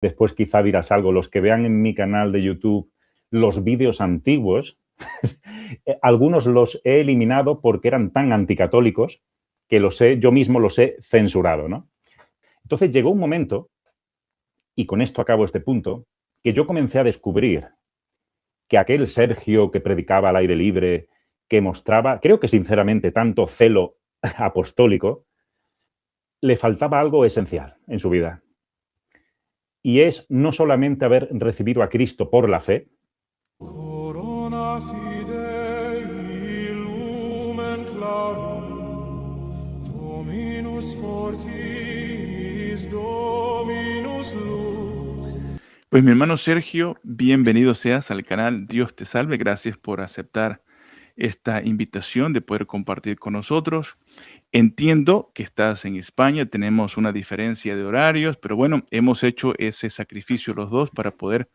después quizá dirás algo, los que vean en mi canal de YouTube los vídeos antiguos, algunos los he eliminado porque eran tan anticatólicos que yo mismo los he censurado, ¿no? Entonces llegó un momento, y con esto acabo este punto, que yo comencé a descubrir que aquel Sergio que predicaba al aire libre, que mostraba, creo que sinceramente, tanto celo apostólico, le faltaba algo esencial en su vida. Y es no solamente haber recibido a Cristo por la fe, Corona fidei lumen clarum, Dominus fortis, Dominus lux. Pues mi hermano Sergio, bienvenido seas al canal Dios te salve. Gracias por aceptar esta invitación de poder compartir con nosotros. Entiendo que estás en España, tenemos una diferencia de horarios, pero bueno, hemos hecho ese sacrificio los dos para poder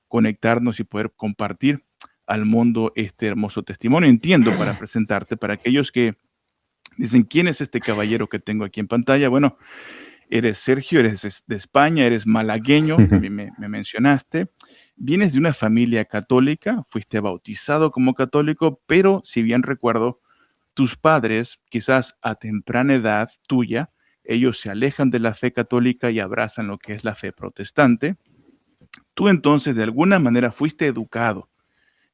conectarnos y poder compartir al mundo este hermoso testimonio. Entiendo, para presentarte, para aquellos que dicen, ¿quién es este caballero que tengo aquí en pantalla? Bueno, eres Sergio, eres de España, eres malagueño, también me mencionaste. Vienes de una familia católica, fuiste bautizado como católico, pero si bien recuerdo, tus padres, quizás a temprana edad tuya, ellos se alejan de la fe católica y abrazan lo que es la fe protestante. Tú entonces de alguna manera fuiste educado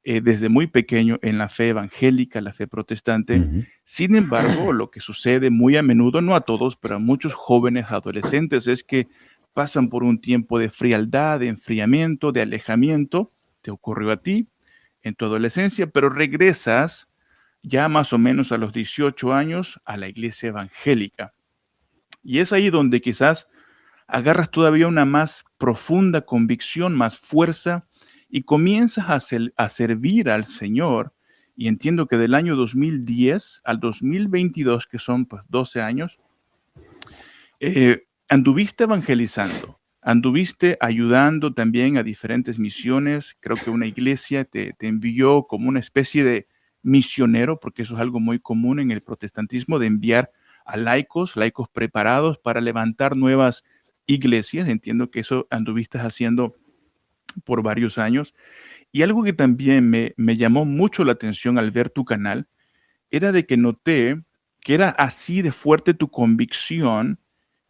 desde muy pequeño en la fe evangélica, la fe protestante. Sin embargo, lo que sucede muy a menudo, no a todos, pero a muchos jóvenes adolescentes, es que pasan por un tiempo de frialdad, de enfriamiento, de alejamiento. Te ocurrió a ti en tu adolescencia, pero regresas ya más o menos a los 18 años a la iglesia evangélica. Y es ahí donde quizás agarras todavía una más profunda convicción, más fuerza, y comienzas a servir al Señor. Y entiendo que del año 2010 al 2022, que son pues 12 años, anduviste evangelizando, anduviste ayudando también a diferentes misiones. Creo que una iglesia te envió como una especie de misionero, porque eso es algo muy común en el protestantismo, de enviar a laicos preparados para levantar nuevas iglesias. Entiendo que eso anduviste haciendo por varios años. Y algo que también me llamó mucho la atención al ver tu canal, era de que noté que era así de fuerte tu convicción,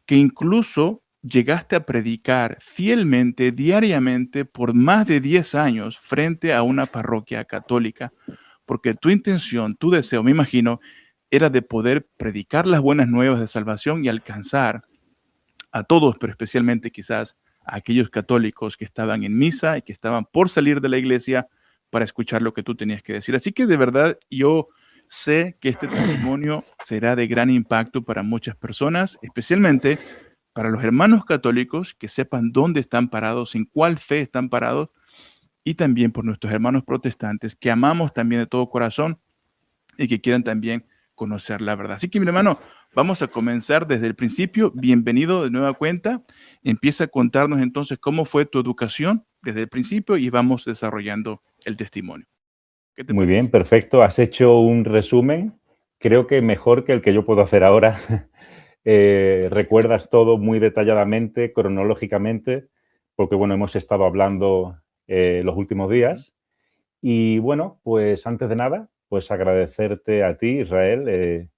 que incluso llegaste a predicar fielmente, diariamente, por más de 10 años frente a una parroquia católica, porque tu intención, tu deseo, me imagino, era de poder predicar las buenas nuevas de salvación y alcanzar a todos, pero especialmente quizás a aquellos católicos que estaban en misa y que estaban por salir de la iglesia para escuchar lo que tú tenías que decir. Así que de verdad yo sé que este testimonio será de gran impacto para muchas personas, especialmente para los hermanos católicos, que sepan dónde están parados, en cuál fe están parados, y también por nuestros hermanos protestantes, que amamos también de todo corazón y que quieran también conocer la verdad. Así que, mi hermano, vamos a comenzar desde el principio. Bienvenido de nueva cuenta. Empieza a contarnos entonces cómo fue tu educación desde el principio y vamos desarrollando el testimonio. ¿Qué te Muy parece? bien, perfecto. Has hecho un resumen, creo que mejor que el que yo puedo hacer ahora. Recuerdas todo muy detalladamente, cronológicamente, porque, bueno, hemos estado hablando los últimos días. Y, bueno, pues antes de nada, pues agradecerte a ti, Israel,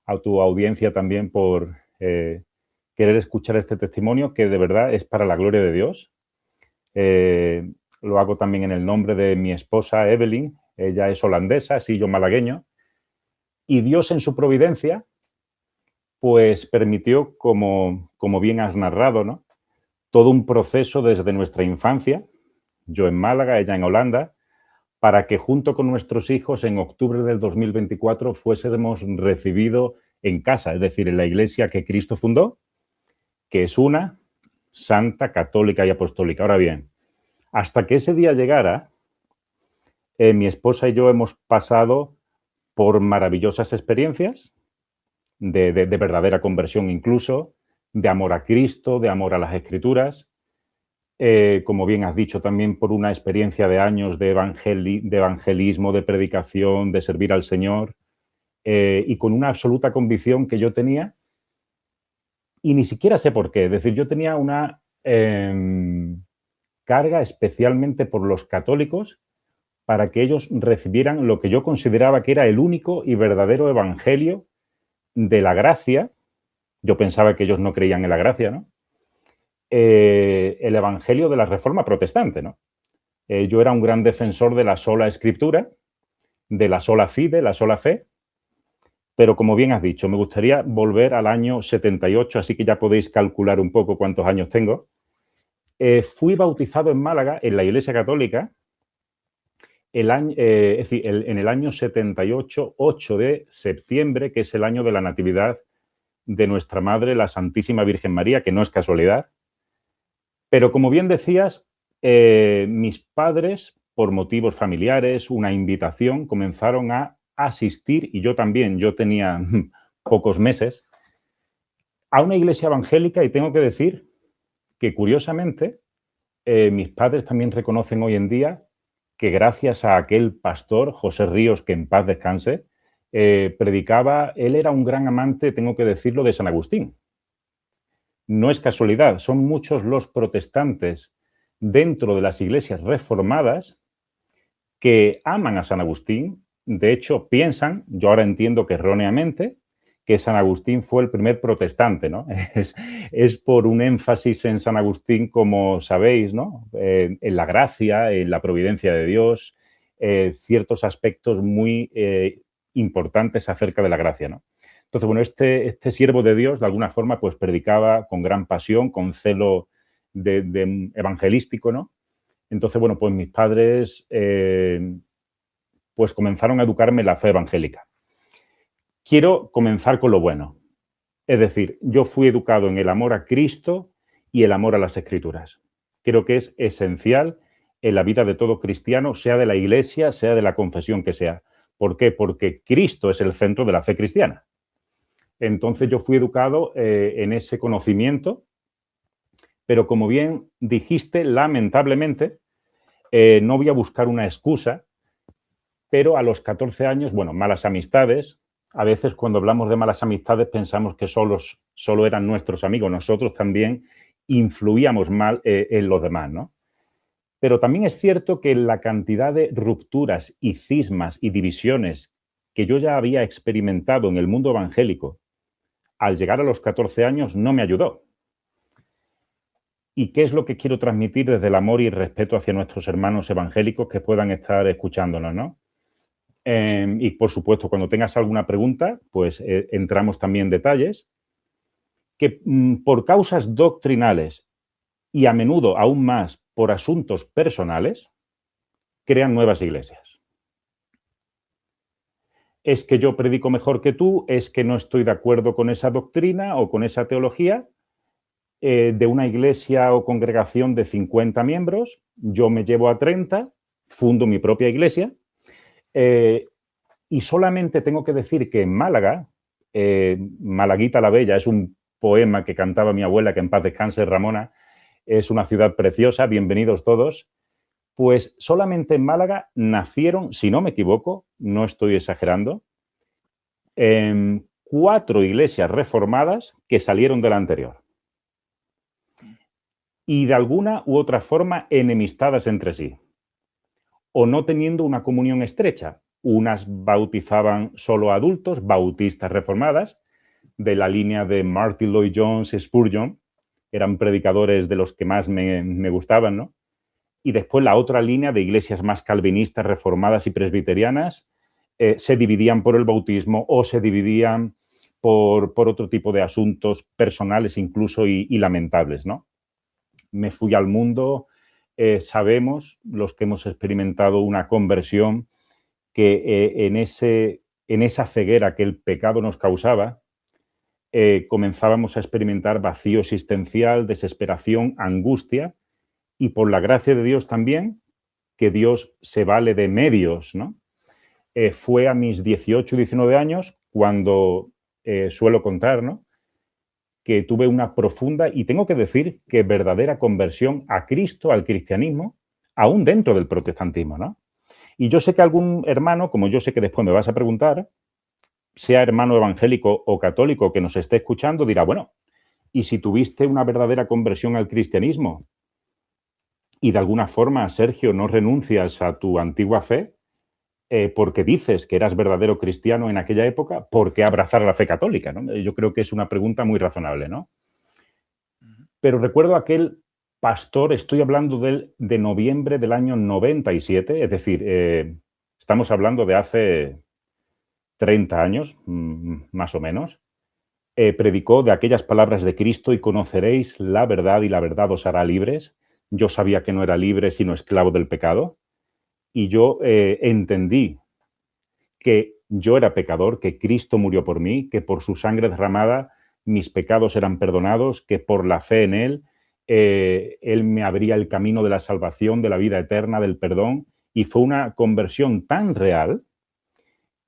a tu audiencia también por querer escuchar este testimonio, que de verdad es para la gloria de Dios. Lo hago también en el nombre de mi esposa, Evelyn. Ella es holandesa, así yo malagueño. Y Dios en su providencia, pues permitió, como bien has narrado, ¿no?, todo un proceso desde nuestra infancia, yo en Málaga, ella en Holanda, para que junto con nuestros hijos en octubre del 2024 fuésemos recibidos en casa, es decir, en la iglesia que Cristo fundó, que es una, santa, católica y apostólica. Ahora bien, hasta que ese día llegara, mi esposa y yo hemos pasado por maravillosas experiencias de verdadera conversión incluso, de amor a Cristo, de amor a las Escrituras, como bien has dicho, también por una experiencia de años de evangelismo, de predicación, de servir al Señor, y con una absoluta convicción que yo tenía, y ni siquiera sé por qué, es decir, yo tenía una carga especialmente por los católicos para que ellos recibieran lo que yo consideraba que era el único y verdadero evangelio de la gracia. Yo pensaba que ellos no creían en la gracia, ¿no? El evangelio de la Reforma protestante, ¿no? Yo era un gran defensor de la sola escritura, de la sola fide, la sola fe, pero como bien has dicho, me gustaría volver al año 78, así que ya podéis calcular un poco cuántos años tengo. Fui bautizado en Málaga, en la Iglesia Católica, es decir, en el año 78, 8 de septiembre, que es el año de la Natividad de nuestra Madre, la Santísima Virgen María, que no es casualidad. Pero como bien decías, mis padres, por motivos familiares, una invitación, comenzaron a asistir, y yo también, yo tenía pocos meses, a una iglesia evangélica, y tengo que decir que curiosamente mis padres también reconocen hoy en día que gracias a aquel pastor, José Ríos, que en paz descanse, predicaba, él era un gran amante, tengo que decirlo, de San Agustín. No es casualidad, son muchos los protestantes dentro de las iglesias reformadas que aman a San Agustín. De hecho, piensan, yo ahora entiendo que erróneamente, que San Agustín fue el primer protestante, ¿no? Es por un énfasis en San Agustín, como sabéis, ¿no? En la gracia, en la providencia de Dios, ciertos aspectos muy importantes acerca de la gracia, ¿no? Entonces, bueno, este siervo de Dios, de alguna forma, pues predicaba con gran pasión, con celo de evangelístico, ¿no? Entonces, bueno, pues mis padres pues comenzaron a educarme en la fe evangélica. Quiero comenzar con lo bueno. Es decir, yo fui educado en el amor a Cristo y el amor a las Escrituras. Creo que es esencial en la vida de todo cristiano, sea de la iglesia, sea de la confesión que sea. ¿Por qué? Porque Cristo es el centro de la fe cristiana. Entonces yo fui educado en ese conocimiento, pero como bien dijiste, lamentablemente, no voy a buscar una excusa, pero a los 14 años, bueno, malas amistades. A veces cuando hablamos de malas amistades pensamos que solo eran nuestros amigos, nosotros también influíamos mal en los demás, ¿no? Pero también es cierto que la cantidad de rupturas y cismas y divisiones que yo ya había experimentado en el mundo evangélico al llegar a los 14 años no me ayudó. ¿Y qué es lo que quiero transmitir desde el amor y el respeto hacia nuestros hermanos evangélicos que puedan estar escuchándonos, ¿no? Y, por supuesto, cuando tengas alguna pregunta, pues entramos también en detalles. Que por causas doctrinales y a menudo aún más por asuntos personales, crean nuevas iglesias. Es que yo predico mejor que tú, es que no estoy de acuerdo con esa doctrina o con esa teología de una iglesia o congregación de 50 miembros, yo me llevo a 30, fundo mi propia iglesia. Y solamente tengo que decir que en Málaga, Malaguita la Bella es un poema que cantaba mi abuela, que en paz descanse, Ramona, es una ciudad preciosa, bienvenidos todos. Pues solamente en Málaga nacieron, si no me equivoco, no estoy exagerando, 4 iglesias reformadas que salieron de la anterior. Y de alguna u otra forma enemistadas entre sí. O no teniendo una comunión estrecha. Unas bautizaban solo a adultos, bautistas reformadas, de la línea de Martin Lloyd-Jones y Spurgeon, eran predicadores de los que más me gustaban, ¿no? Y después la otra línea de iglesias más calvinistas, reformadas y presbiterianas, se dividían por el bautismo o se dividían por otro tipo de asuntos personales incluso y lamentables, ¿no? Me fui al mundo, sabemos, los que hemos experimentado una conversión, que en esa ceguera que el pecado nos causaba, comenzábamos a experimentar vacío existencial, desesperación, angustia, y por la gracia de Dios también, que Dios se vale de medios, ¿no? Fue a mis 18 y 19 años cuando suelo contar, ¿no?, que tuve una profunda, y tengo que decir que verdadera conversión a Cristo, al cristianismo, aún dentro del protestantismo, ¿no? Y yo sé que algún hermano, como yo sé que después me vas a preguntar, sea hermano evangélico o católico que nos esté escuchando, dirá, bueno, y si tuviste una verdadera conversión al cristianismo y de alguna forma, Sergio, no renuncias a tu antigua fe, porque dices que eras verdadero cristiano en aquella época, ¿por qué abrazar la fe católica, ¿no? Yo creo que es una pregunta muy razonable, ¿no? Pero recuerdo aquel pastor, estoy hablando de noviembre del año 97, es decir, estamos hablando de hace 30 años, más o menos, predicó de aquellas palabras de Cristo: y conoceréis la verdad y la verdad os hará libres. Yo sabía que no era libre sino esclavo del pecado, y yo entendí que yo era pecador, que Cristo murió por mí, que por su sangre derramada mis pecados eran perdonados, que por la fe en Él me abría el camino de la salvación, de la vida eterna, del perdón, y fue una conversión tan real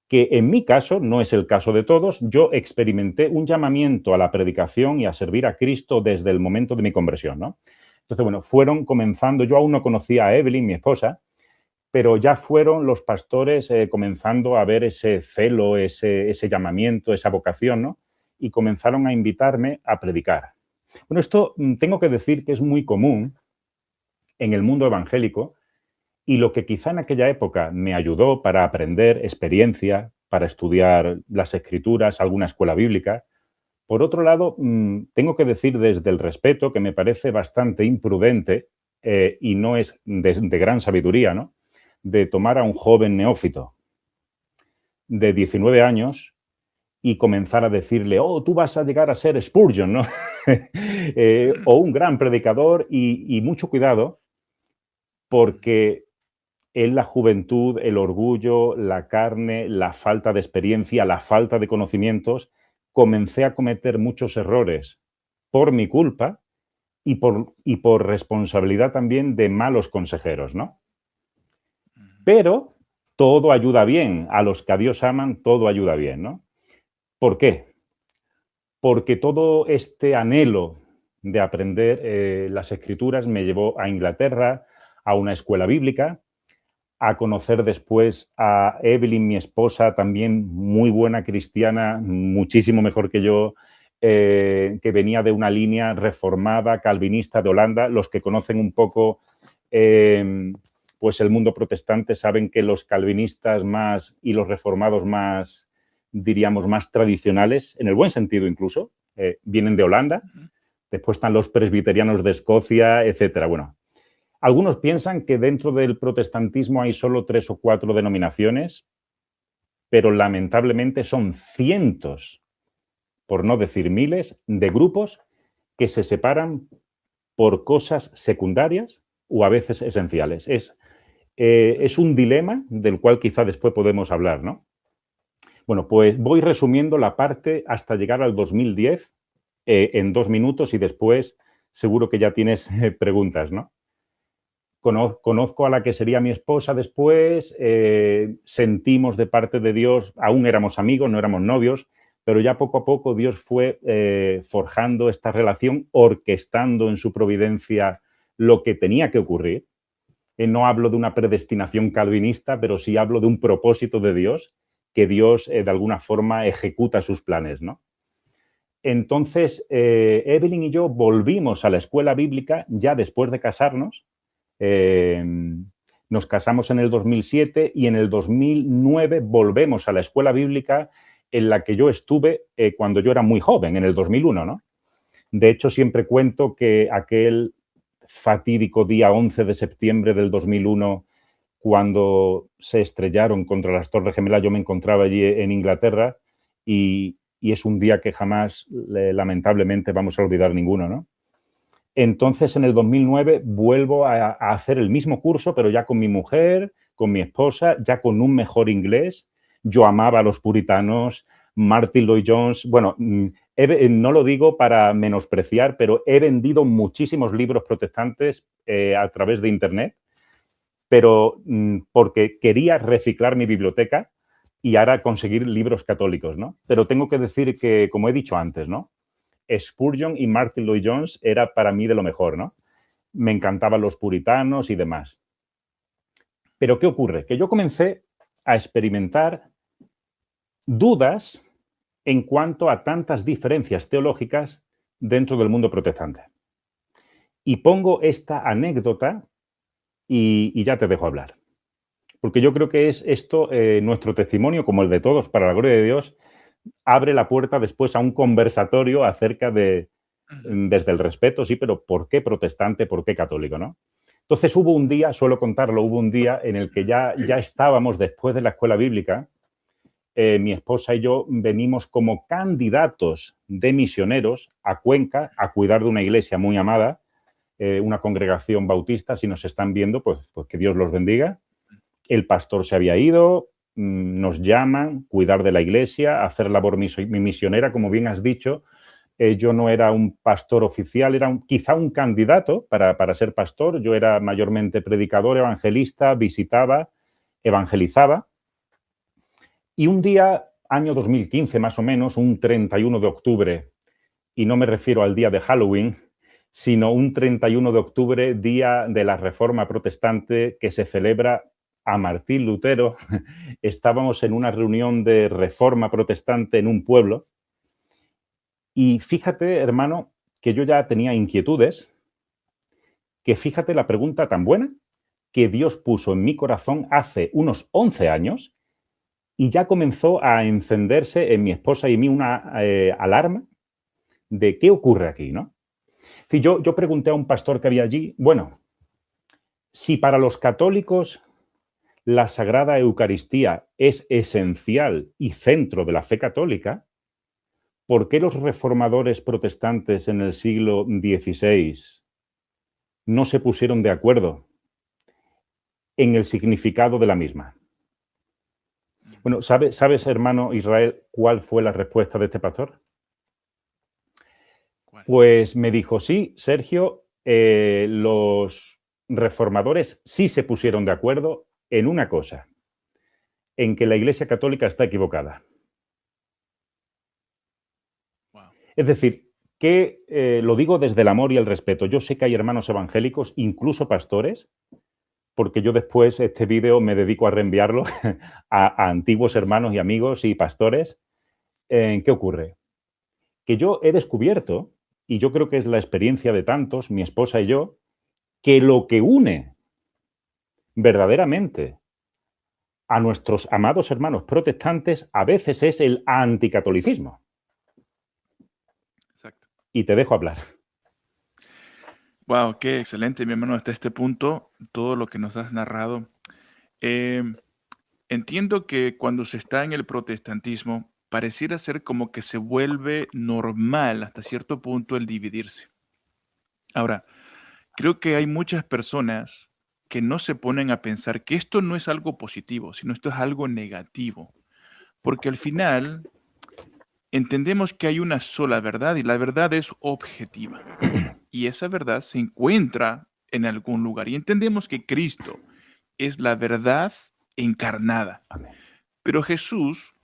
que en mi caso, no es el caso de todos, yo experimenté un llamamiento a la predicación y a servir a Cristo desde el momento de mi conversión, ¿no? Entonces, bueno, fueron comenzando, yo aún no conocía a Evelyn, mi esposa, pero ya fueron los pastores comenzando a ver ese celo, ese llamamiento, esa vocación, ¿no? Y comenzaron a invitarme a predicar. Bueno, esto tengo que decir que es muy común en el mundo evangélico, y lo que quizá en aquella época me ayudó para aprender experiencia, para estudiar las Escrituras, alguna escuela bíblica. Por otro lado, tengo que decir desde el respeto que me parece bastante imprudente y no es de gran sabiduría, ¿no?, de tomar a un joven neófito de 19 años y comenzar a decirle: oh, tú vas a llegar a ser Spurgeon, ¿no? O un gran predicador, y mucho cuidado, porque en la juventud, el orgullo, la carne, la falta de experiencia, la falta de conocimientos, comencé a cometer muchos errores por mi culpa y por responsabilidad también de malos consejeros, ¿no? Pero todo ayuda bien. A los que a Dios aman, todo ayuda bien, ¿no? ¿Por qué? Porque todo este anhelo de aprender las Escrituras me llevó a Inglaterra, a una escuela bíblica, a conocer después a Evelyn, mi esposa, también muy buena cristiana, muchísimo mejor que yo, que venía de una línea reformada, calvinista de Holanda. Los que conocen un poco pues el mundo protestante saben que los calvinistas más y los reformados más, diríamos, más tradicionales, en el buen sentido incluso, vienen de Holanda. Después están los presbiterianos de Escocia, etcétera. Bueno, algunos piensan que dentro del protestantismo hay solo 3 o 4 denominaciones, pero lamentablemente son cientos, por no decir miles, de grupos que se separan por cosas secundarias o a veces esenciales. Es un dilema del cual quizá después podemos hablar, ¿no? Bueno, pues voy resumiendo la parte hasta llegar al 2010 en 2 minutos, y después seguro que ya tienes preguntas, ¿no? Conozco a la que sería mi esposa después, sentimos de parte de Dios, aún éramos amigos, no éramos novios, pero ya poco a poco Dios fue forjando esta relación, orquestando en su providencia lo que tenía que ocurrir. No hablo de una predestinación calvinista, pero sí hablo de un propósito de Dios, que Dios de alguna forma ejecuta sus planes, ¿no? Entonces, Evelyn y yo volvimos a la escuela bíblica ya después de casarnos. Nos casamos en el 2007 y en el 2009 volvemos a la escuela bíblica en la que yo estuve cuando yo era muy joven, en el 2001, ¿no? De hecho, siempre cuento que aquel fatídico día 11 de septiembre del 2001, cuando se estrellaron contra las Torres Gemelas, yo me encontraba allí en Inglaterra, y es un día que jamás, lamentablemente, vamos a olvidar ninguno, ¿no? Entonces, en el 2009 vuelvo a hacer el mismo curso, pero ya con mi mujer, con mi esposa, ya con un mejor inglés. Yo amaba a los puritanos, Martin Lloyd-Jones. Bueno, no lo digo para menospreciar, pero he vendido muchísimos libros protestantes a través de Internet, pero porque quería reciclar mi biblioteca y ahora conseguir libros católicos, ¿no? Pero tengo que decir que, como he dicho antes, ¿no?, Spurgeon y Martin Lloyd-Jones era para mí de lo mejor, ¿no? Me encantaban los puritanos y demás. Pero ¿qué ocurre? Que yo comencé a experimentar dudas en cuanto a tantas diferencias teológicas dentro del mundo protestante. Y pongo esta anécdota y ya te dejo hablar. Porque yo creo que es esto, nuestro testimonio, como el de todos, para la gloria de Dios, abre la puerta después a un conversatorio acerca de, desde el respeto, sí, pero ¿por qué protestante, por qué católico, no? Entonces hubo un día, suelo contarlo, hubo un día en el que ya estábamos después de la escuela bíblica, mi esposa y yo venimos como candidatos de misioneros a Cuenca a cuidar de una iglesia muy amada, una congregación bautista. Si nos están viendo, pues que Dios los bendiga. El pastor se había ido, nos llaman, cuidar de la iglesia, hacer labor misionera, como bien has dicho. Yo no era un pastor oficial, era quizá un candidato para ser pastor. Yo era mayormente predicador, evangelista, visitaba, evangelizaba. Y un día, año 2015 más o menos, un 31 de octubre, y no me refiero al día de Halloween, sino un 31 de octubre, día de la Reforma Protestante que se celebra a Martín Lutero. Estábamos en una reunión de Reforma Protestante en un pueblo y fíjate, hermano, que yo ya tenía inquietudes, que fíjate la pregunta tan buena que Dios puso en mi corazón hace unos 11 años y ya comenzó a encenderse en mi esposa y en mí una alarma de qué ocurre aquí, ¿no? Si yo pregunté a un pastor que había allí, bueno, si para los católicos la Sagrada Eucaristía es esencial y centro de la fe católica, ¿por qué los reformadores protestantes en el siglo XVI no se pusieron de acuerdo en el significado de la misma? Bueno, ¿sabes, hermano Israel, cuál fue la respuesta de este pastor? Pues me dijo, sí, Sergio, los reformadores sí se pusieron de acuerdo en una cosa, en que la Iglesia Católica está equivocada. Wow. Es decir, que lo digo desde el amor y el respeto. Yo sé que hay hermanos evangélicos, incluso pastores, porque yo después este vídeo me dedico a reenviarlo a antiguos hermanos y amigos y pastores. ¿Qué ocurre? Que yo he descubierto, y yo creo que es la experiencia de tantos, mi esposa y yo, que lo que une verdaderamente a nuestros amados hermanos protestantes a veces es el anticatolicismo. Exacto. Y te dejo hablar. Wow, qué excelente, mi hermano, hasta este punto, todo lo que nos has narrado. Entiendo que cuando se está en el protestantismo, pareciera ser como que se vuelve normal hasta cierto punto el dividirse. Ahora, creo que hay muchas personas que no se ponen a pensar que esto no es algo positivo, sino esto es algo negativo. Porque al final entendemos que hay una sola verdad y la verdad es objetiva. Y esa verdad se encuentra en algún lugar. Y entendemos que Cristo es la verdad encarnada. Amén. Pero Jesús,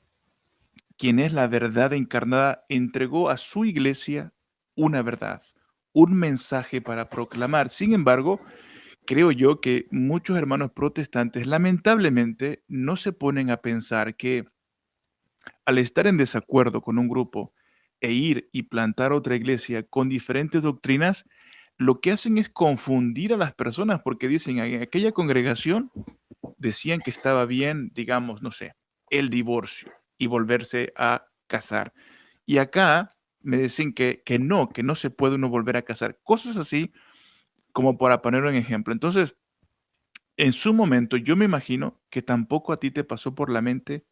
quien es la verdad encarnada, entregó a su iglesia una verdad, un mensaje para proclamar. Sin embargo, creo yo que muchos hermanos protestantes lamentablemente no se ponen a pensar que al estar en desacuerdo con un grupo e ir y plantar otra iglesia con diferentes doctrinas, lo que hacen es confundir a las personas porque dicen, en aquella congregación decían que estaba bien, digamos, no sé, el divorcio y volverse a casar. Y acá me dicen que no se puede uno volver a casar. Cosas así como para poner un ejemplo. Entonces, en su momento, yo me imagino que tampoco a ti te pasó por la mente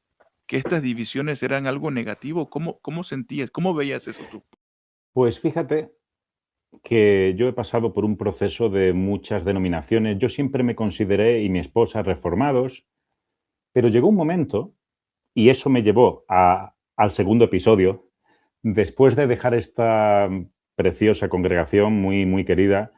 que estas divisiones eran algo negativo. ¿Cómo sentías? ¿Cómo veías eso tú? Pues fíjate que yo he pasado por un proceso de muchas denominaciones. Yo siempre me consideré, y mi esposa, reformados, pero llegó un momento, y eso me llevó al segundo episodio, después de dejar esta preciosa congregación muy, muy querida,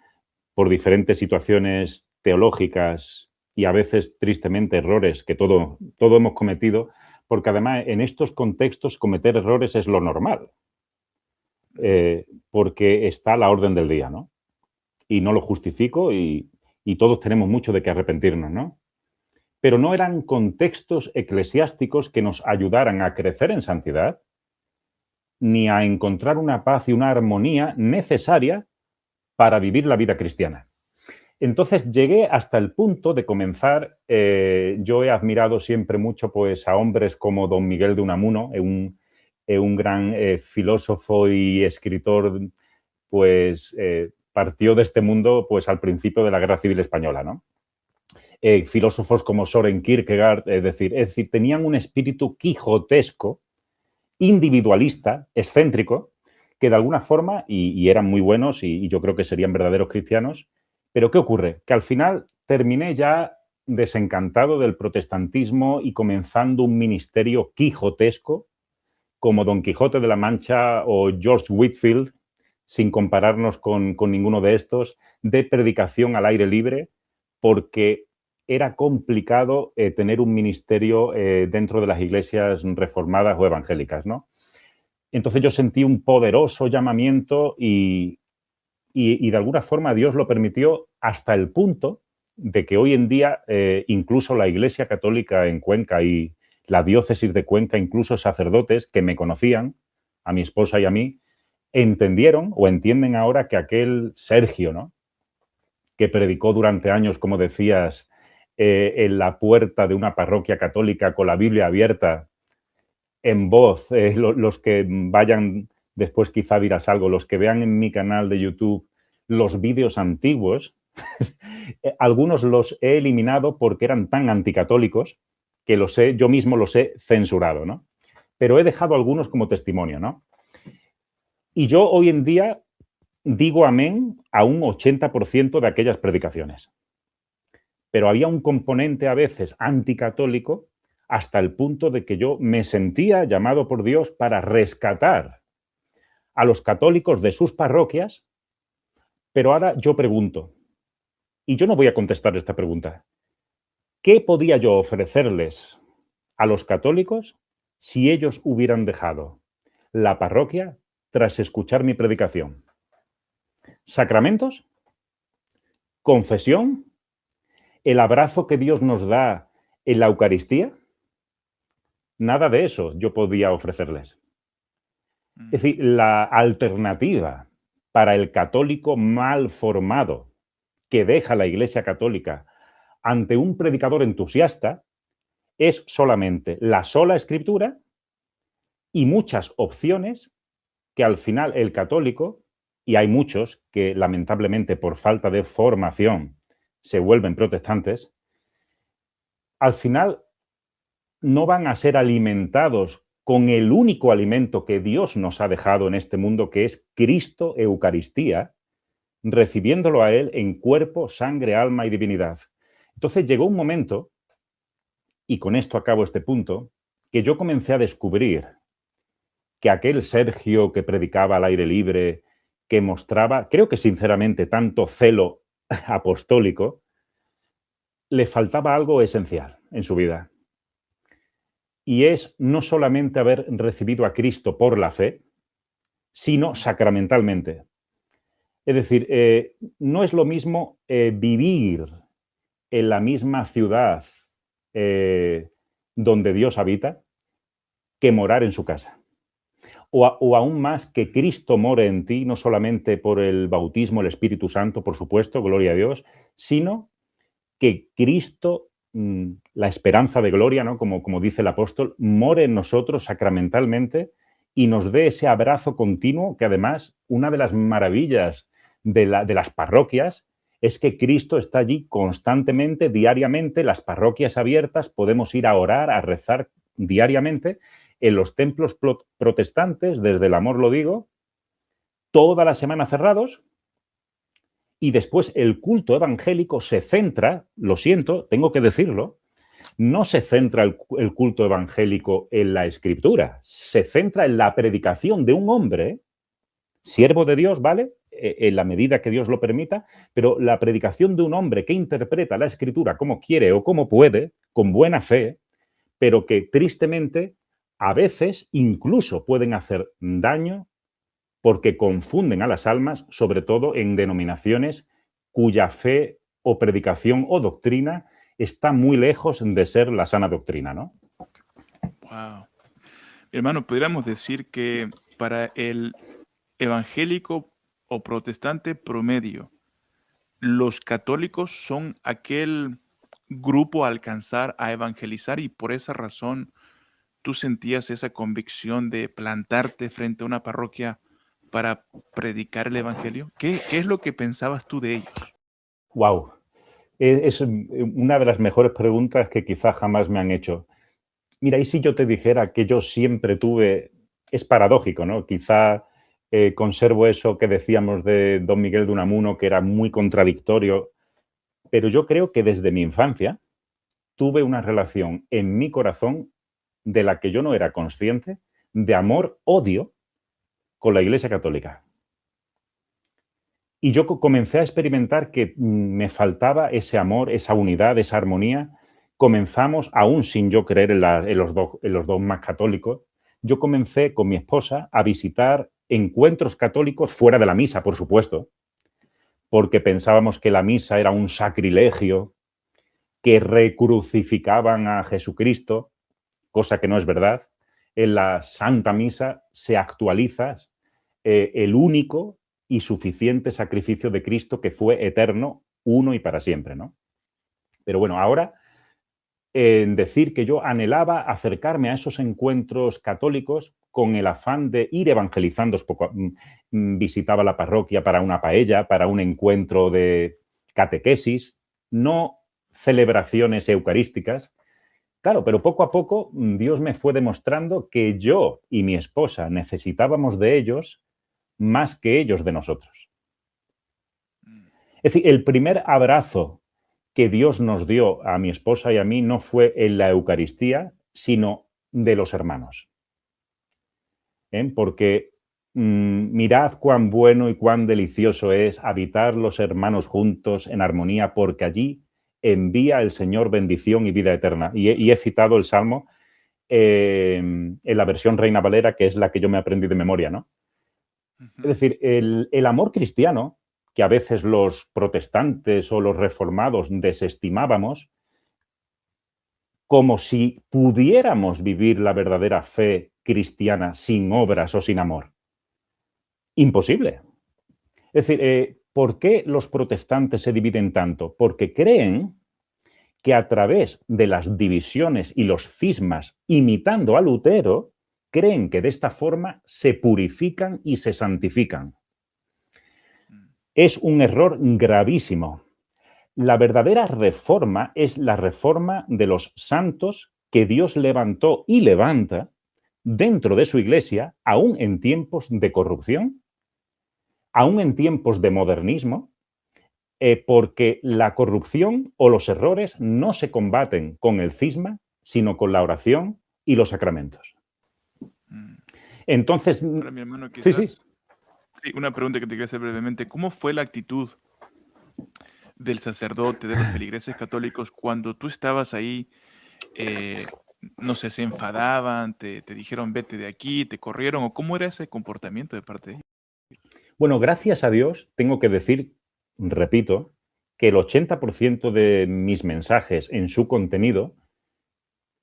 por diferentes situaciones teológicas y a veces, tristemente, errores que todo hemos cometido, porque además en estos contextos cometer errores es lo normal, porque está a la orden del día, ¿no? Y no lo justifico y todos tenemos mucho de qué arrepentirnos, ¿no? Pero no eran contextos eclesiásticos que nos ayudaran a crecer en santidad, ni a encontrar una paz y una armonía necesaria para vivir la vida cristiana. Entonces llegué hasta el punto de comenzar, yo he admirado siempre mucho pues, a hombres como don Miguel de Unamuno, un gran filósofo y escritor, pues partió de este mundo pues, al principio de la Guerra Civil Española, ¿no? Filósofos como Soren Kierkegaard, es decir, tenían un espíritu quijotesco, individualista, excéntrico, que de alguna forma, y eran muy buenos y yo creo que serían verdaderos cristianos, pero ¿qué ocurre? Que al final terminé ya desencantado del protestantismo y comenzando un ministerio quijotesco, como Don Quijote de la Mancha o George Whitefield, sin compararnos con ninguno de estos, de predicación al aire libre, porque era complicado tener un ministerio dentro de las iglesias reformadas o evangélicas, ¿no? Entonces yo sentí un poderoso llamamiento y de alguna forma Dios lo permitió hasta el punto de que hoy en día incluso la Iglesia Católica en Cuenca y la diócesis de Cuenca, incluso sacerdotes que me conocían, a mi esposa y a mí, entendieron o entienden ahora que aquel Sergio, ¿no?, que predicó durante años, como decías, en la puerta de una parroquia católica con la Biblia abierta en voz, los que vayan, después quizá dirás algo, los que vean en mi canal de YouTube los vídeos antiguos, algunos los he eliminado porque eran tan anticatólicos que yo mismo los he censurado, ¿no? Pero he dejado algunos como testimonio, ¿no? Y yo hoy en día digo amén a un 80% de aquellas predicaciones. Pero había un componente a veces anticatólico hasta el punto de que yo me sentía llamado por Dios para rescatar a los católicos de sus parroquias, pero ahora yo pregunto, y yo no voy a contestar esta pregunta, ¿qué podía yo ofrecerles a los católicos si ellos hubieran dejado la parroquia tras escuchar mi predicación? ¿Sacramentos? ¿Confesión? ¿El abrazo que Dios nos da en la Eucaristía? Nada de eso yo podía ofrecerles. Es decir, la alternativa para el católico mal formado que deja la Iglesia Católica ante un predicador entusiasta es solamente la sola Escritura y muchas opciones que al final el católico, y hay muchos que lamentablemente por falta de formación se vuelven protestantes, al final no van a ser alimentados con el único alimento que Dios nos ha dejado en este mundo, que es Cristo, Eucaristía, recibiéndolo a Él en cuerpo, sangre, alma y divinidad. Entonces llegó un momento, y con esto acabo este punto, que yo comencé a descubrir que aquel Sergio que predicaba al aire libre, que mostraba, creo que sinceramente, tanto celo apostólico, le faltaba algo esencial en su vida. Y es no solamente haber recibido a Cristo por la fe, sino sacramentalmente. Es decir, no es lo mismo vivir en la misma ciudad donde Dios habita que morar en su casa. O aún más que Cristo more en ti, no solamente por el bautismo, el Espíritu Santo, por supuesto, gloria a Dios, sino que Cristo, la esperanza de gloria, ¿no?, como dice el apóstol, more en nosotros sacramentalmente y nos dé ese abrazo continuo, que además una de las maravillas de las parroquias es que Cristo está allí constantemente, diariamente, las parroquias abiertas, podemos ir a orar, a rezar diariamente. En los templos protestantes, desde el amor lo digo, toda la semana cerrados, y después el culto evangélico se centra, lo siento, tengo que decirlo, no se centra el culto evangélico en la Escritura, se centra en la predicación de un hombre, siervo de Dios, ¿vale?, en la medida que Dios lo permita, pero la predicación de un hombre que interpreta la Escritura como quiere o como puede, con buena fe, pero que tristemente a veces incluso pueden hacer daño porque confunden a las almas, sobre todo en denominaciones cuya fe o predicación o doctrina está muy lejos de ser la sana doctrina, ¿no? Wow. Hermano, podríamos decir que para el evangélico o protestante promedio, los católicos son aquel grupo a alcanzar, a evangelizar, y por esa razón tú sentías esa convicción de plantarte frente a una parroquia para predicar el evangelio. ¿Qué es lo que pensabas tú de ellos? Wow. Es una de las mejores preguntas que quizá jamás me han hecho. Mira, y si yo te dijera que yo siempre tuve, es paradójico, ¿no? Quizá conservo eso que decíamos de Don Miguel de Unamuno, que era muy contradictorio, pero yo creo que desde mi infancia tuve una relación en mi corazón de la que yo no era consciente, de amor-odio con la Iglesia Católica. Y yo comencé a experimentar que me faltaba ese amor, esa unidad, esa armonía. Comenzamos, aún sin yo creer en los dogmas católicos, yo comencé con mi esposa a visitar encuentros católicos fuera de la misa, por supuesto, porque pensábamos que la misa era un sacrilegio, que recrucificaban a Jesucristo, cosa que no es verdad. En la Santa Misa se actualiza el único y suficiente sacrificio de Cristo que fue eterno, uno y para siempre, ¿no? Pero bueno, ahora en decir que yo anhelaba acercarme a esos encuentros católicos con el afán de ir evangelizando. Visitaba la parroquia para una paella, para un encuentro de catequesis, no celebraciones eucarísticas. Claro, pero poco a poco Dios me fue demostrando que yo y mi esposa necesitábamos de ellos más que ellos de nosotros. Es decir, el primer abrazo que Dios nos dio a mi esposa y a mí no fue en la Eucaristía, sino de los hermanos. Porque mirad cuán bueno y cuán delicioso es habitar los hermanos juntos en armonía, porque allí envía el Señor bendición y vida eterna. Y he citado el Salmo en la versión Reina Valera, que es la que yo me aprendí de memoria, ¿no? Es decir, el amor cristiano, que a veces los protestantes o los reformados desestimábamos, como si pudiéramos vivir la verdadera fe cristiana sin obras o sin amor. Imposible. Es decir, ¿por qué los protestantes se dividen tanto? Porque creen que a través de las divisiones y los cismas, imitando a Lutero, creen que de esta forma se purifican y se santifican. Es un error gravísimo. La verdadera reforma es la reforma de los santos que Dios levantó y levanta dentro de su iglesia, aún en tiempos de corrupción, aún en tiempos de modernismo, porque la corrupción o los errores no se combaten con el cisma, sino con la oración y los sacramentos. Entonces, Para mi hermano, quizás, sí. Sí, una pregunta que te quería hacer brevemente. ¿Cómo fue la actitud del sacerdote, de los feligreses católicos, cuando tú estabas ahí? No sé, ¿se enfadaban? ¿Te dijeron vete de aquí? ¿Te corrieron? ¿O cómo era ese comportamiento de parte de ellos? Bueno, gracias a Dios, tengo que decir, repito, que el 80% de mis mensajes en su contenido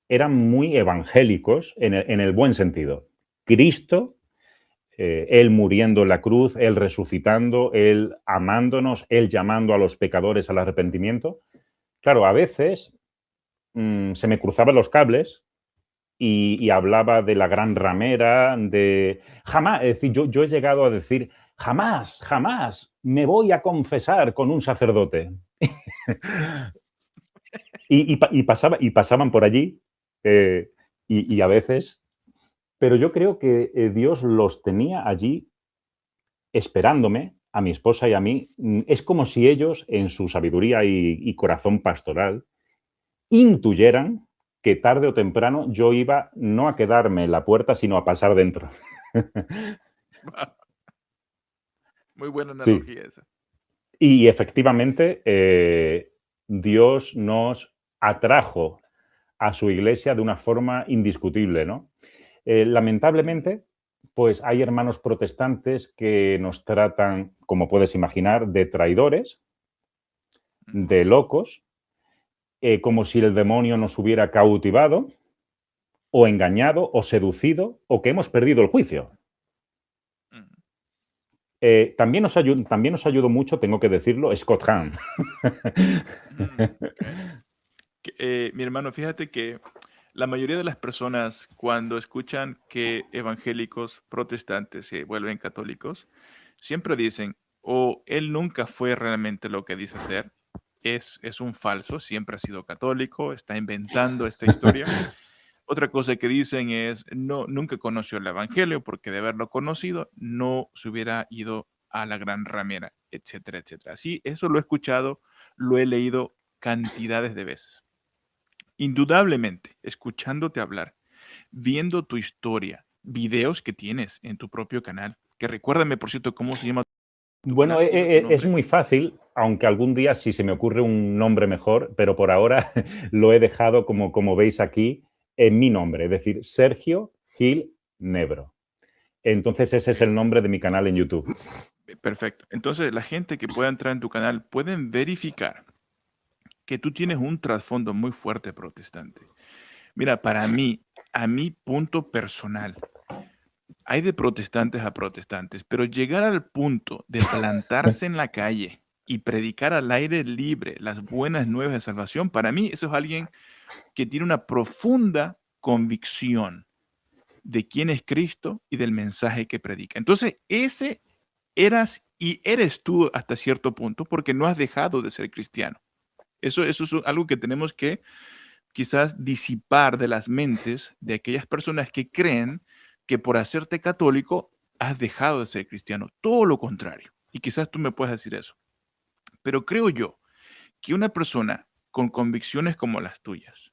eran muy evangélicos en el buen sentido. Cristo, Él muriendo en la cruz, Él resucitando, Él amándonos, Él llamando a los pecadores al arrepentimiento. Claro, a veces se me cruzaban los cables y hablaba de la gran ramera, de... Jamás, es decir, yo he llegado a decir, jamás me voy a confesar con un sacerdote. y pasaban por allí y a veces... Pero yo creo que Dios los tenía allí esperándome, a mi esposa y a mí. Es como si ellos, en su sabiduría y corazón pastoral, intuyeran que tarde o temprano yo iba no a quedarme en la puerta, sino a pasar dentro. Muy buena Sí. analogía esa. Y efectivamente, Dios nos atrajo a su iglesia de una forma indiscutible, ¿no? Lamentablemente, pues hay hermanos protestantes que nos tratan, como puedes imaginar, de traidores, de locos, como si el demonio nos hubiera cautivado o engañado o seducido o que hemos perdido el juicio. También nos ayudó mucho, tengo que decirlo, Scott Hahn. Ok. Mi hermano, fíjate que la mayoría de las personas cuando escuchan que evangélicos protestantes se vuelven católicos, siempre dicen, o él nunca fue realmente lo que dice ser, es un falso, siempre ha sido católico, está inventando esta historia. Otra cosa que dicen es, no, nunca conoció el evangelio porque de haberlo conocido no se hubiera ido a la gran ramera, etcétera, etcétera. Sí, eso lo he escuchado, lo he leído cantidades de veces. Indudablemente, escuchándote hablar, viendo tu historia, videos que tienes en tu propio canal, que recuérdame, por cierto, cómo se llama tu Bueno, canal, dime tu es nombre. muy fácil, aunque algún día sí se me ocurre un nombre mejor, pero por ahora lo he dejado como veis aquí en mi nombre, es decir, Sergio Gil Nebro. Entonces ese es Ok, el nombre de mi canal en YouTube. perfecto. Entonces, la gente que pueda entrar en tu canal pueden verificar que tú tienes un trasfondo muy fuerte protestante. Mira, para mí, a mi punto personal, hay de protestantes a protestantes, pero llegar al punto de plantarse en la calle y predicar al aire libre las buenas nuevas de salvación, para mí eso es alguien que tiene una profunda convicción de quién es Cristo y del mensaje que predica. Entonces, ese eras y eres tú hasta cierto punto porque no has dejado de ser cristiano. Eso es algo que tenemos que quizás disipar de las mentes de aquellas personas que creen que por hacerte católico has dejado de ser cristiano. Todo lo contrario. Y quizás tú me puedes decir eso. Pero creo yo que una persona con convicciones como las tuyas,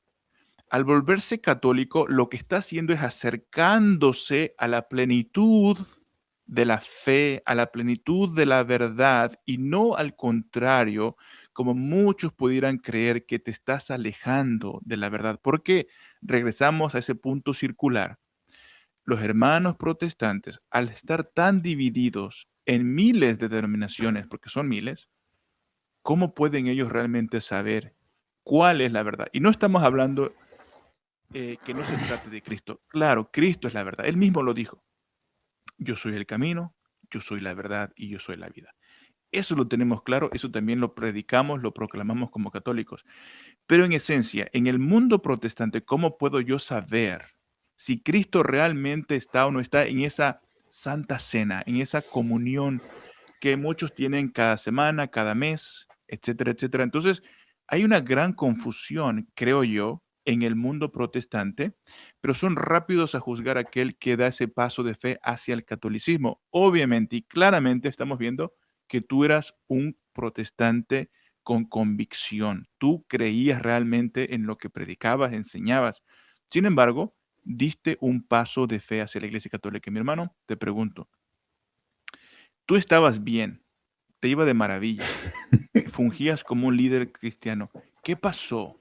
al volverse católico, lo que está haciendo es acercándose a la plenitud de la fe, a la plenitud de la verdad y no al contrario, como muchos pudieran creer que te estás alejando de la verdad. Porque regresamos a ese punto circular. Los hermanos protestantes, al estar tan divididos en miles de denominaciones, porque son miles, ¿cómo pueden ellos realmente saber cuál es la verdad? Y no estamos hablando que no se trate de Cristo. Claro, Cristo es la verdad. Él mismo lo dijo. Yo soy el camino, yo soy la verdad y yo soy la vida. Eso lo tenemos claro, eso también lo predicamos, lo proclamamos como católicos. Pero en esencia, en el mundo protestante, ¿cómo puedo yo saber si Cristo realmente está o no está en esa santa cena, en esa comunión que muchos tienen cada semana, cada mes, etcétera, etcétera? Entonces, hay una gran confusión, creo yo, en el mundo protestante, pero son rápidos a juzgar a aquel que da ese paso de fe hacia el catolicismo. Obviamente y claramente estamos viendo que tú eras un protestante con convicción. Tú creías realmente en lo que predicabas, enseñabas. Sin embargo, diste un paso de fe hacia la Iglesia Católica. Mi hermano, te pregunto, tú estabas bien, te iba de maravilla, fungías como un líder cristiano. ¿Qué pasó?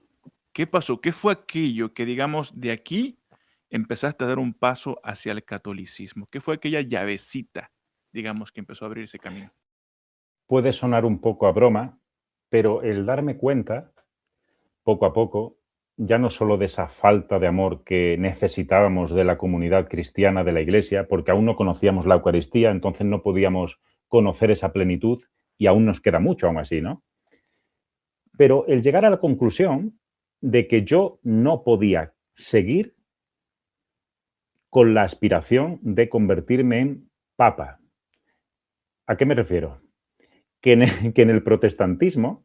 ¿Qué pasó? ¿Qué fue aquello que, digamos, de aquí empezaste a dar un paso hacia el catolicismo? ¿Qué fue aquella llavecita, digamos, que empezó a abrir ese camino? Puede sonar un poco a broma, pero el darme cuenta, poco a poco, ya no solo de esa falta de amor que necesitábamos de la comunidad cristiana de la Iglesia, porque aún no conocíamos la Eucaristía, entonces no podíamos conocer esa plenitud y aún nos queda mucho aún así, ¿no? Pero el llegar a la conclusión de que yo no podía seguir con la aspiración de convertirme en papa. ¿A qué me refiero? Que en el protestantismo,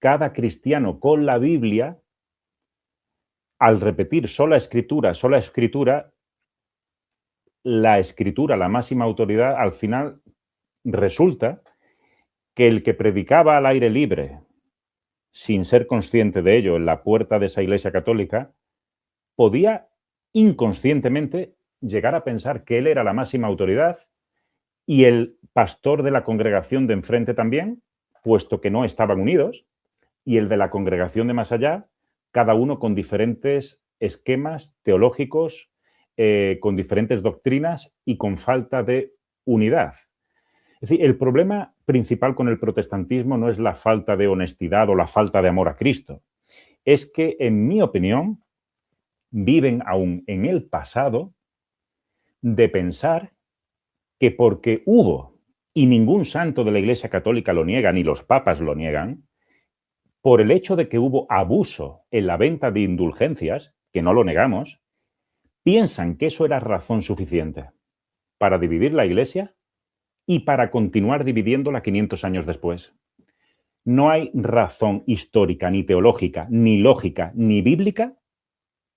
cada cristiano con la Biblia, al repetir sola escritura, la escritura, la máxima autoridad, al final resulta que el que predicaba al aire libre, sin ser consciente de ello, en la puerta de esa iglesia católica, podía inconscientemente llegar a pensar que él era la máxima autoridad y el pastor de la congregación de enfrente también, puesto que no estaban unidos, y el de la congregación de más allá, cada uno con diferentes esquemas teológicos, con diferentes doctrinas y con falta de unidad. Es decir, el problema principal con el protestantismo no es la falta de honestidad o la falta de amor a Cristo. Es que, en mi opinión, viven aún en el pasado de pensar que porque hubo y ningún santo de la Iglesia Católica lo niega, ni los papas lo niegan, por el hecho de que hubo abuso en la venta de indulgencias, que no lo negamos, piensan que eso era razón suficiente para dividir la Iglesia y para continuar dividiéndola 500 años después. No hay razón histórica, ni teológica, ni lógica, ni bíblica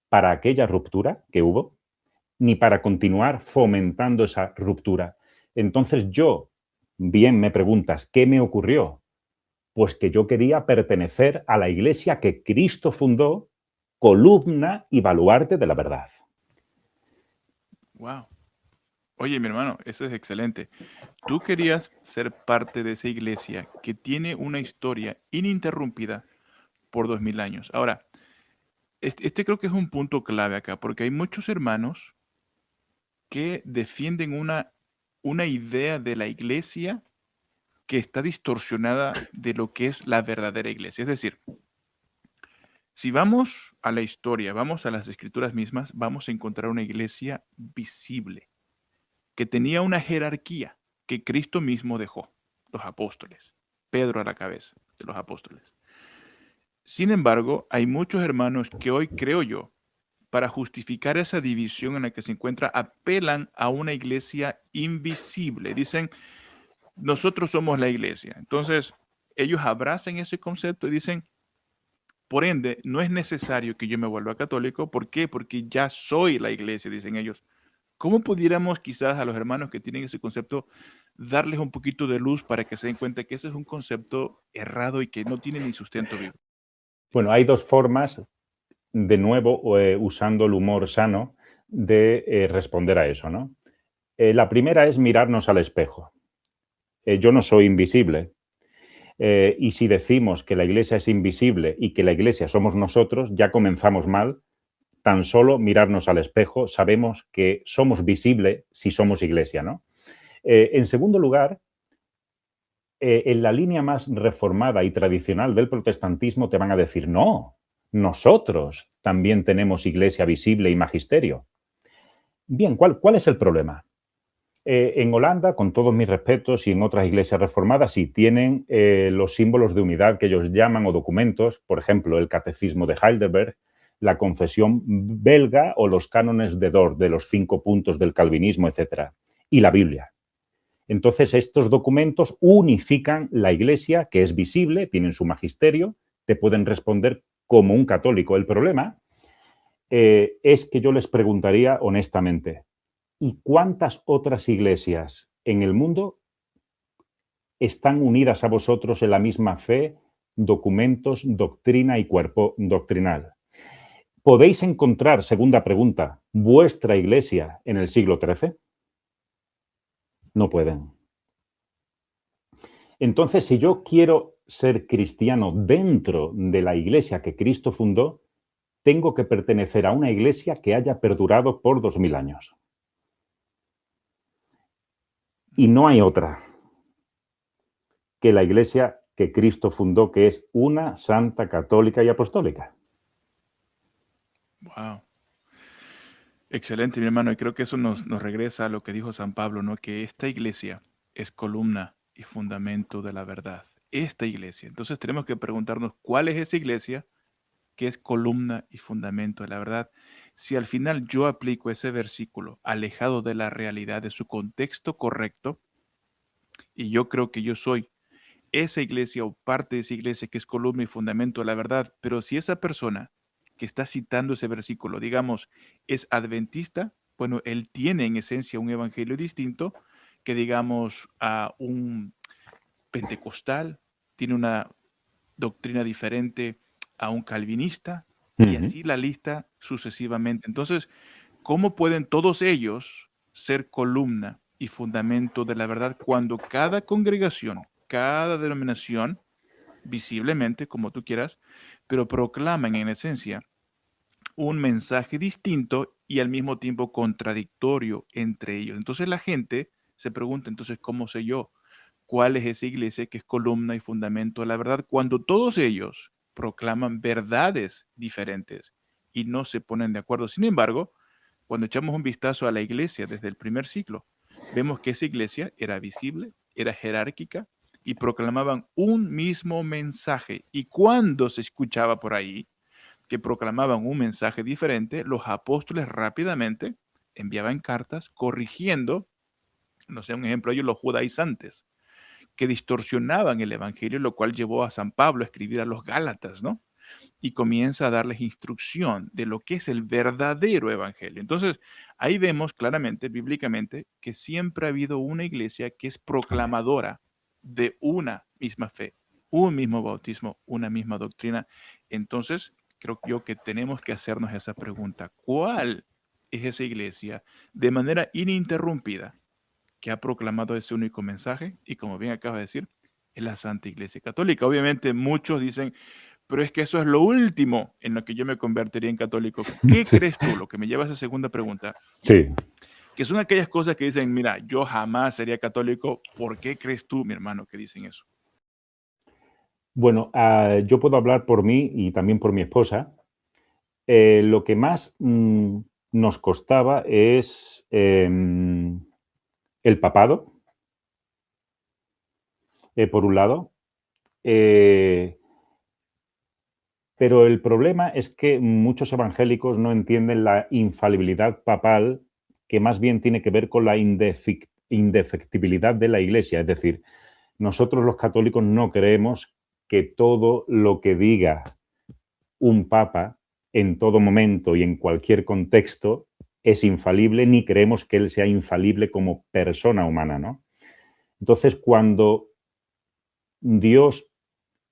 para aquella ruptura que hubo, ni para continuar fomentando esa ruptura. Entonces yo, bien me preguntas, ¿qué me ocurrió? Pues que yo quería pertenecer a la Iglesia que Cristo fundó, columna y baluarte de la verdad. Wow. Oye, mi hermano, eso es excelente. Tú querías ser parte de esa iglesia que tiene una historia ininterrumpida por 2000 años. Ahora, este creo que es un punto clave acá, porque hay muchos hermanos que defienden una idea de la iglesia que está distorsionada de lo que es la verdadera iglesia. Es decir, si vamos a la historia, vamos a las escrituras mismas, vamos a encontrar una iglesia visible, que tenía una jerarquía que Cristo mismo dejó, los apóstoles, Pedro a la cabeza de los apóstoles. Sin embargo, hay muchos hermanos que hoy, creo yo, para justificar esa división en la que se encuentra, apelan a una iglesia invisible. Dicen, nosotros somos la iglesia. Entonces, ellos abrazan ese concepto y dicen, por ende, no es necesario que yo me vuelva católico. ¿Por qué? Porque ya soy la iglesia, dicen ellos. ¿Cómo pudiéramos quizás a los hermanos que tienen ese concepto darles un poquito de luz para que se den cuenta que ese es un concepto errado y que no tiene ni sustento bíblico? Bueno, hay dos formas, de nuevo, usando el humor sano, de responder a eso, ¿no? La primera es mirarnos al espejo. Yo no soy invisible. Y si decimos que la Iglesia es invisible y que la Iglesia somos nosotros, ya comenzamos mal. Tan solo mirarnos al espejo sabemos que somos visibles si somos Iglesia, ¿no? En segundo lugar, en la línea más reformada y tradicional del protestantismo te van a decir, no, nosotros también tenemos Iglesia visible y magisterio. Bien, ¿cuál es el problema? En Holanda, con todos mis respetos, y en otras iglesias reformadas, sí tienen los símbolos de unidad que ellos llaman o documentos, por ejemplo, el Catecismo de Heidelberg, la Confesión belga o los cánones de Dort, de los 5 puntos del calvinismo, etc. Y la Biblia. Entonces, estos documentos unifican la iglesia, que es visible, tienen su magisterio, te pueden responder como un católico. El problema es que yo les preguntaría honestamente, ¿y cuántas otras iglesias en el mundo están unidas a vosotros en la misma fe, documentos, doctrina y cuerpo doctrinal? ¿Podéis encontrar, segunda pregunta, vuestra iglesia en el siglo XIII? No pueden. Entonces, si yo quiero ser cristiano dentro de la iglesia que Cristo fundó, tengo que pertenecer a una iglesia que haya perdurado por 2000 años. Y no hay otra que la iglesia que Cristo fundó, que es una santa, católica y apostólica. Wow. Excelente, mi hermano. Y creo que eso nos regresa a lo que dijo San Pablo, ¿no? Que esta iglesia es columna y fundamento de la verdad. Esta iglesia. Entonces tenemos que preguntarnos cuál es esa iglesia que es columna y fundamento de la verdad. Si al final yo aplico ese versículo alejado de la realidad, de su contexto correcto, y yo creo que yo soy esa iglesia o parte de esa iglesia que es columna y fundamento de la verdad, pero si esa persona que está citando ese versículo, digamos, es adventista, bueno, él tiene en esencia un evangelio distinto que, digamos, a un pentecostal, tiene una doctrina diferente a un calvinista, y así la lista sucesivamente. Entonces, ¿cómo pueden todos ellos ser columna y fundamento de la verdad cuando cada congregación, cada denominación, visiblemente, como tú quieras, pero proclaman en esencia un mensaje distinto y al mismo tiempo contradictorio entre ellos? Entonces la gente se pregunta, entonces, ¿cómo sé yo cuál es esa iglesia que es columna y fundamento de la verdad cuando todos ellos proclaman verdades diferentes y no se ponen de acuerdo? Sin embargo, cuando echamos un vistazo a la iglesia desde el primer siglo, vemos que esa iglesia era visible era jerárquica y proclamaban un mismo mensaje. Y cuando se escuchaba por ahí que proclamaban un mensaje diferente, los apóstoles rápidamente enviaban cartas corrigiendo, no sé, un ejemplo, ellos los judaizantes, que distorsionaban el evangelio, lo cual llevó a San Pablo a escribir a los Gálatas, ¿no? Y comienza a darles instrucción de lo que es el verdadero evangelio. Entonces, ahí vemos claramente, bíblicamente, que siempre ha habido una iglesia que es proclamadora de una misma fe, un mismo bautismo, una misma doctrina. Entonces, creo yo que tenemos que hacernos esa pregunta. ¿Cuál es esa iglesia de manera ininterrumpida que ha proclamado ese único mensaje? Y como bien acaba de decir, es la Santa Iglesia Católica. Obviamente muchos dicen, pero es que eso es lo último en lo que yo me convertiría en católico. ¿Qué Sí. crees tú? Lo que me lleva a esa segunda pregunta, Sí. que son aquellas cosas que dicen, mira, yo jamás sería católico. ¿Por qué crees tú, mi hermano, que dicen eso? Bueno, yo puedo hablar por mí y también por mi esposa. Lo que más nos costaba es el papado, por un lado. Pero el problema es que muchos evangélicos no entienden la infalibilidad papal, que más bien tiene que ver con la indefectibilidad de la Iglesia. Es decir, nosotros los católicos no creemos que todo lo que diga un papa en todo momento y en cualquier contexto es infalible, ni creemos que él sea infalible como persona humana, ¿no? Entonces, cuando Dios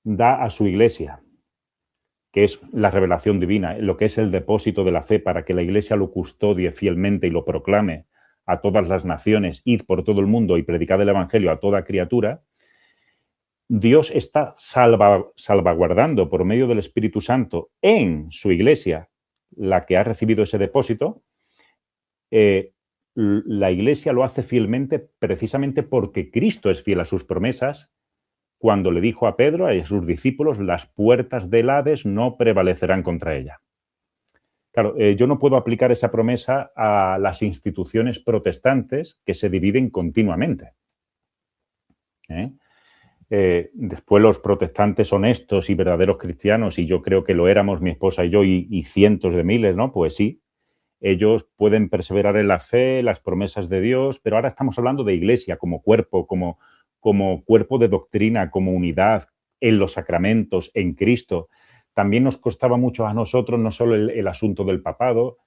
da a su Iglesia, que es la revelación divina, lo que es el depósito de la fe para que la Iglesia lo custodie fielmente y lo proclame a todas las naciones, id por todo el mundo y predicad el Evangelio a toda criatura, Dios está salvaguardando por medio del Espíritu Santo en su Iglesia, la que ha recibido ese depósito. La Iglesia lo hace fielmente precisamente porque Cristo es fiel a sus promesas, cuando le dijo a Pedro y a sus discípulos, las puertas del Hades no prevalecerán contra ella. Claro, yo no puedo aplicar esa promesa a las instituciones protestantes que se dividen continuamente. Después los protestantes honestos y verdaderos cristianos, y yo creo que lo éramos mi esposa y yo y cientos de miles, ¿no? Pues sí, ellos pueden perseverar en la fe, las promesas de Dios, pero ahora estamos hablando de Iglesia como cuerpo, como cuerpo de doctrina, como unidad en los sacramentos, en Cristo. También nos costaba mucho a nosotros no solo el asunto del papado,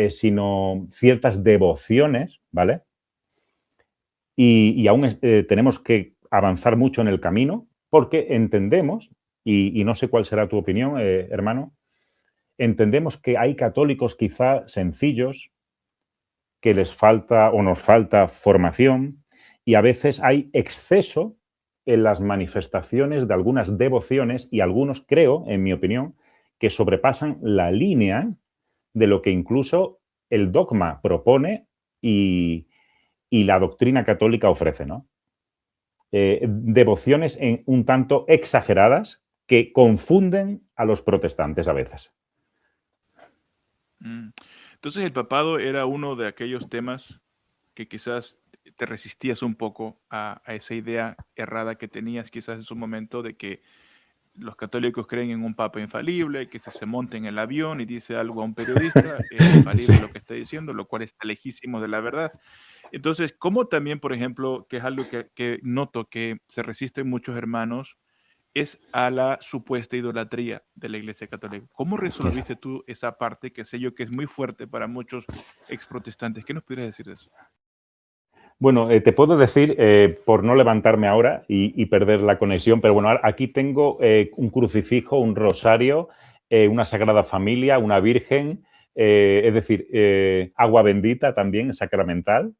sino ciertas devociones, ¿vale? Y aún tenemos que avanzar mucho en el camino porque entendemos, y no sé cuál será tu opinión, hermano, entendemos que hay católicos quizá sencillos que les falta o nos falta formación, y a veces hay exceso en las manifestaciones de algunas devociones y algunos, creo, en mi opinión, que sobrepasan la línea de lo que incluso el dogma propone y la doctrina católica ofrece, ¿no? Devociones un tanto exageradas que confunden a los protestantes a veces. Entonces el papado era uno de aquellos temas que quizás te resistías un poco a esa idea errada que tenías quizás en su momento de que los católicos creen en un papa infalible, que si se monta en el avión y dice algo a un periodista, es infalible Sí. lo que está diciendo, lo cual está lejísimo de la verdad. Entonces, como también, por ejemplo, que es algo que noto que se resisten muchos hermanos, es a la supuesta idolatría de la Iglesia Católica. ¿Cómo resolviste tú esa parte que sé yo que es muy fuerte para muchos exprotestantes? ¿Qué nos pudieras decir de eso? Bueno, te puedo decir, por no levantarme ahora y perder la conexión, pero bueno, aquí tengo un crucifijo, un rosario, una Sagrada Familia, una Virgen, es decir, agua bendita también, sacramental.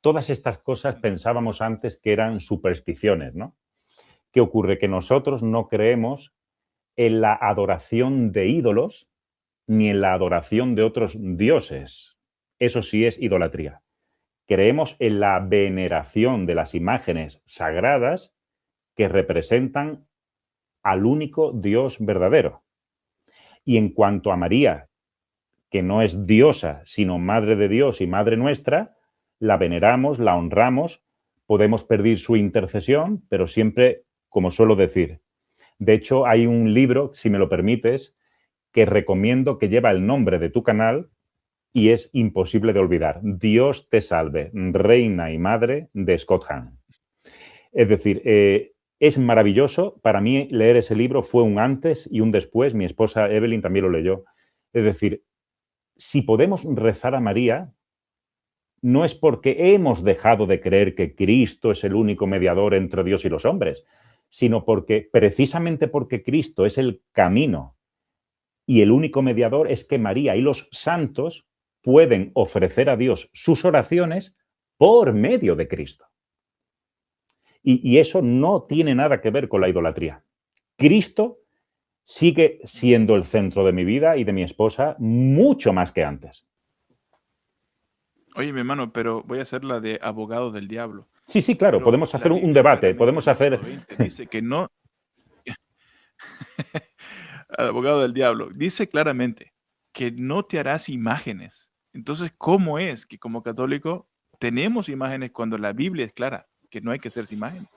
Todas estas cosas pensábamos antes que eran supersticiones, ¿no? ¿Qué ocurre? Que nosotros no creemos en la adoración de ídolos ni en la adoración de otros dioses. Eso sí es idolatría. Creemos en la veneración de las imágenes sagradas que representan al único Dios verdadero. Y en cuanto a María, que no es diosa, sino madre de Dios y madre nuestra, la veneramos, la honramos, podemos pedir su intercesión, pero siempre, como suelo decir. De hecho, hay un libro, si me lo permites, que recomiendo, que lleva el nombre de tu canal y es imposible de olvidar. Dios te salve, reina y madre de Scott Hahn. Es decir, es maravilloso. Para mí leer ese libro fue un antes y un después. Mi esposa Evelyn también lo leyó. Es decir, si podemos rezar a María, no es porque hemos dejado de creer que Cristo es el único mediador entre Dios y los hombres, sino porque precisamente porque Cristo es el camino y el único mediador, es que María y los santos pueden ofrecer a Dios sus oraciones por medio de Cristo. Y eso no tiene nada que ver con la idolatría. Cristo sigue siendo el centro de mi vida y de mi esposa mucho más que antes. Oye, mi hermano, pero voy a hacer la de abogado del diablo. Sí, sí, claro, Pero podemos la hacer un Biblia debate, claramente podemos en hacer... Éxodo 20 dice que no, abogado del diablo, dice claramente que no te harás imágenes. Entonces, ¿cómo es que como católico tenemos imágenes cuando la Biblia es clara que no hay que hacerse imágenes?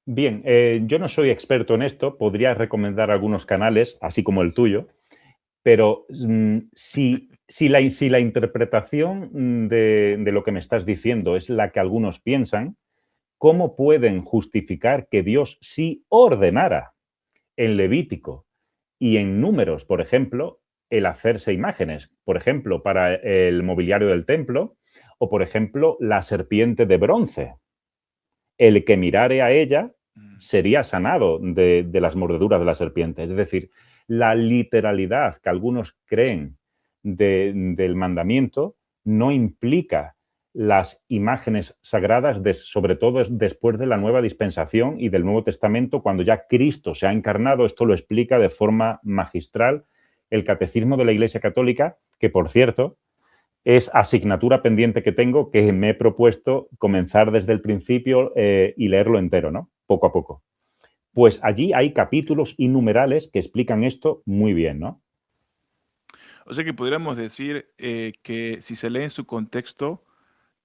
Bien, yo no soy experto en esto, podría recomendar algunos canales, así como el tuyo, pero si la interpretación de lo que me estás diciendo es la que algunos piensan, ¿cómo pueden justificar que Dios sí ordenara en Levítico y en Números, por ejemplo, el hacerse imágenes? Por ejemplo, para el mobiliario del templo, o por ejemplo, la serpiente de bronce. El que mirare a ella sería sanado de las mordeduras de la serpiente. Es decir, la literalidad que algunos creen del mandamiento no implica las imágenes sagradas, sobre todo después de la nueva dispensación y del Nuevo Testamento, cuando ya Cristo se ha encarnado. Esto lo explica de forma magistral el Catecismo de la Iglesia Católica, que, por cierto, es asignatura pendiente que tengo, que me he propuesto comenzar desde el principio y leerlo entero, ¿no? Poco a poco. Pues allí hay capítulos y numerales que explican esto muy bien, ¿no? O sea que podríamos decir que si se lee en su contexto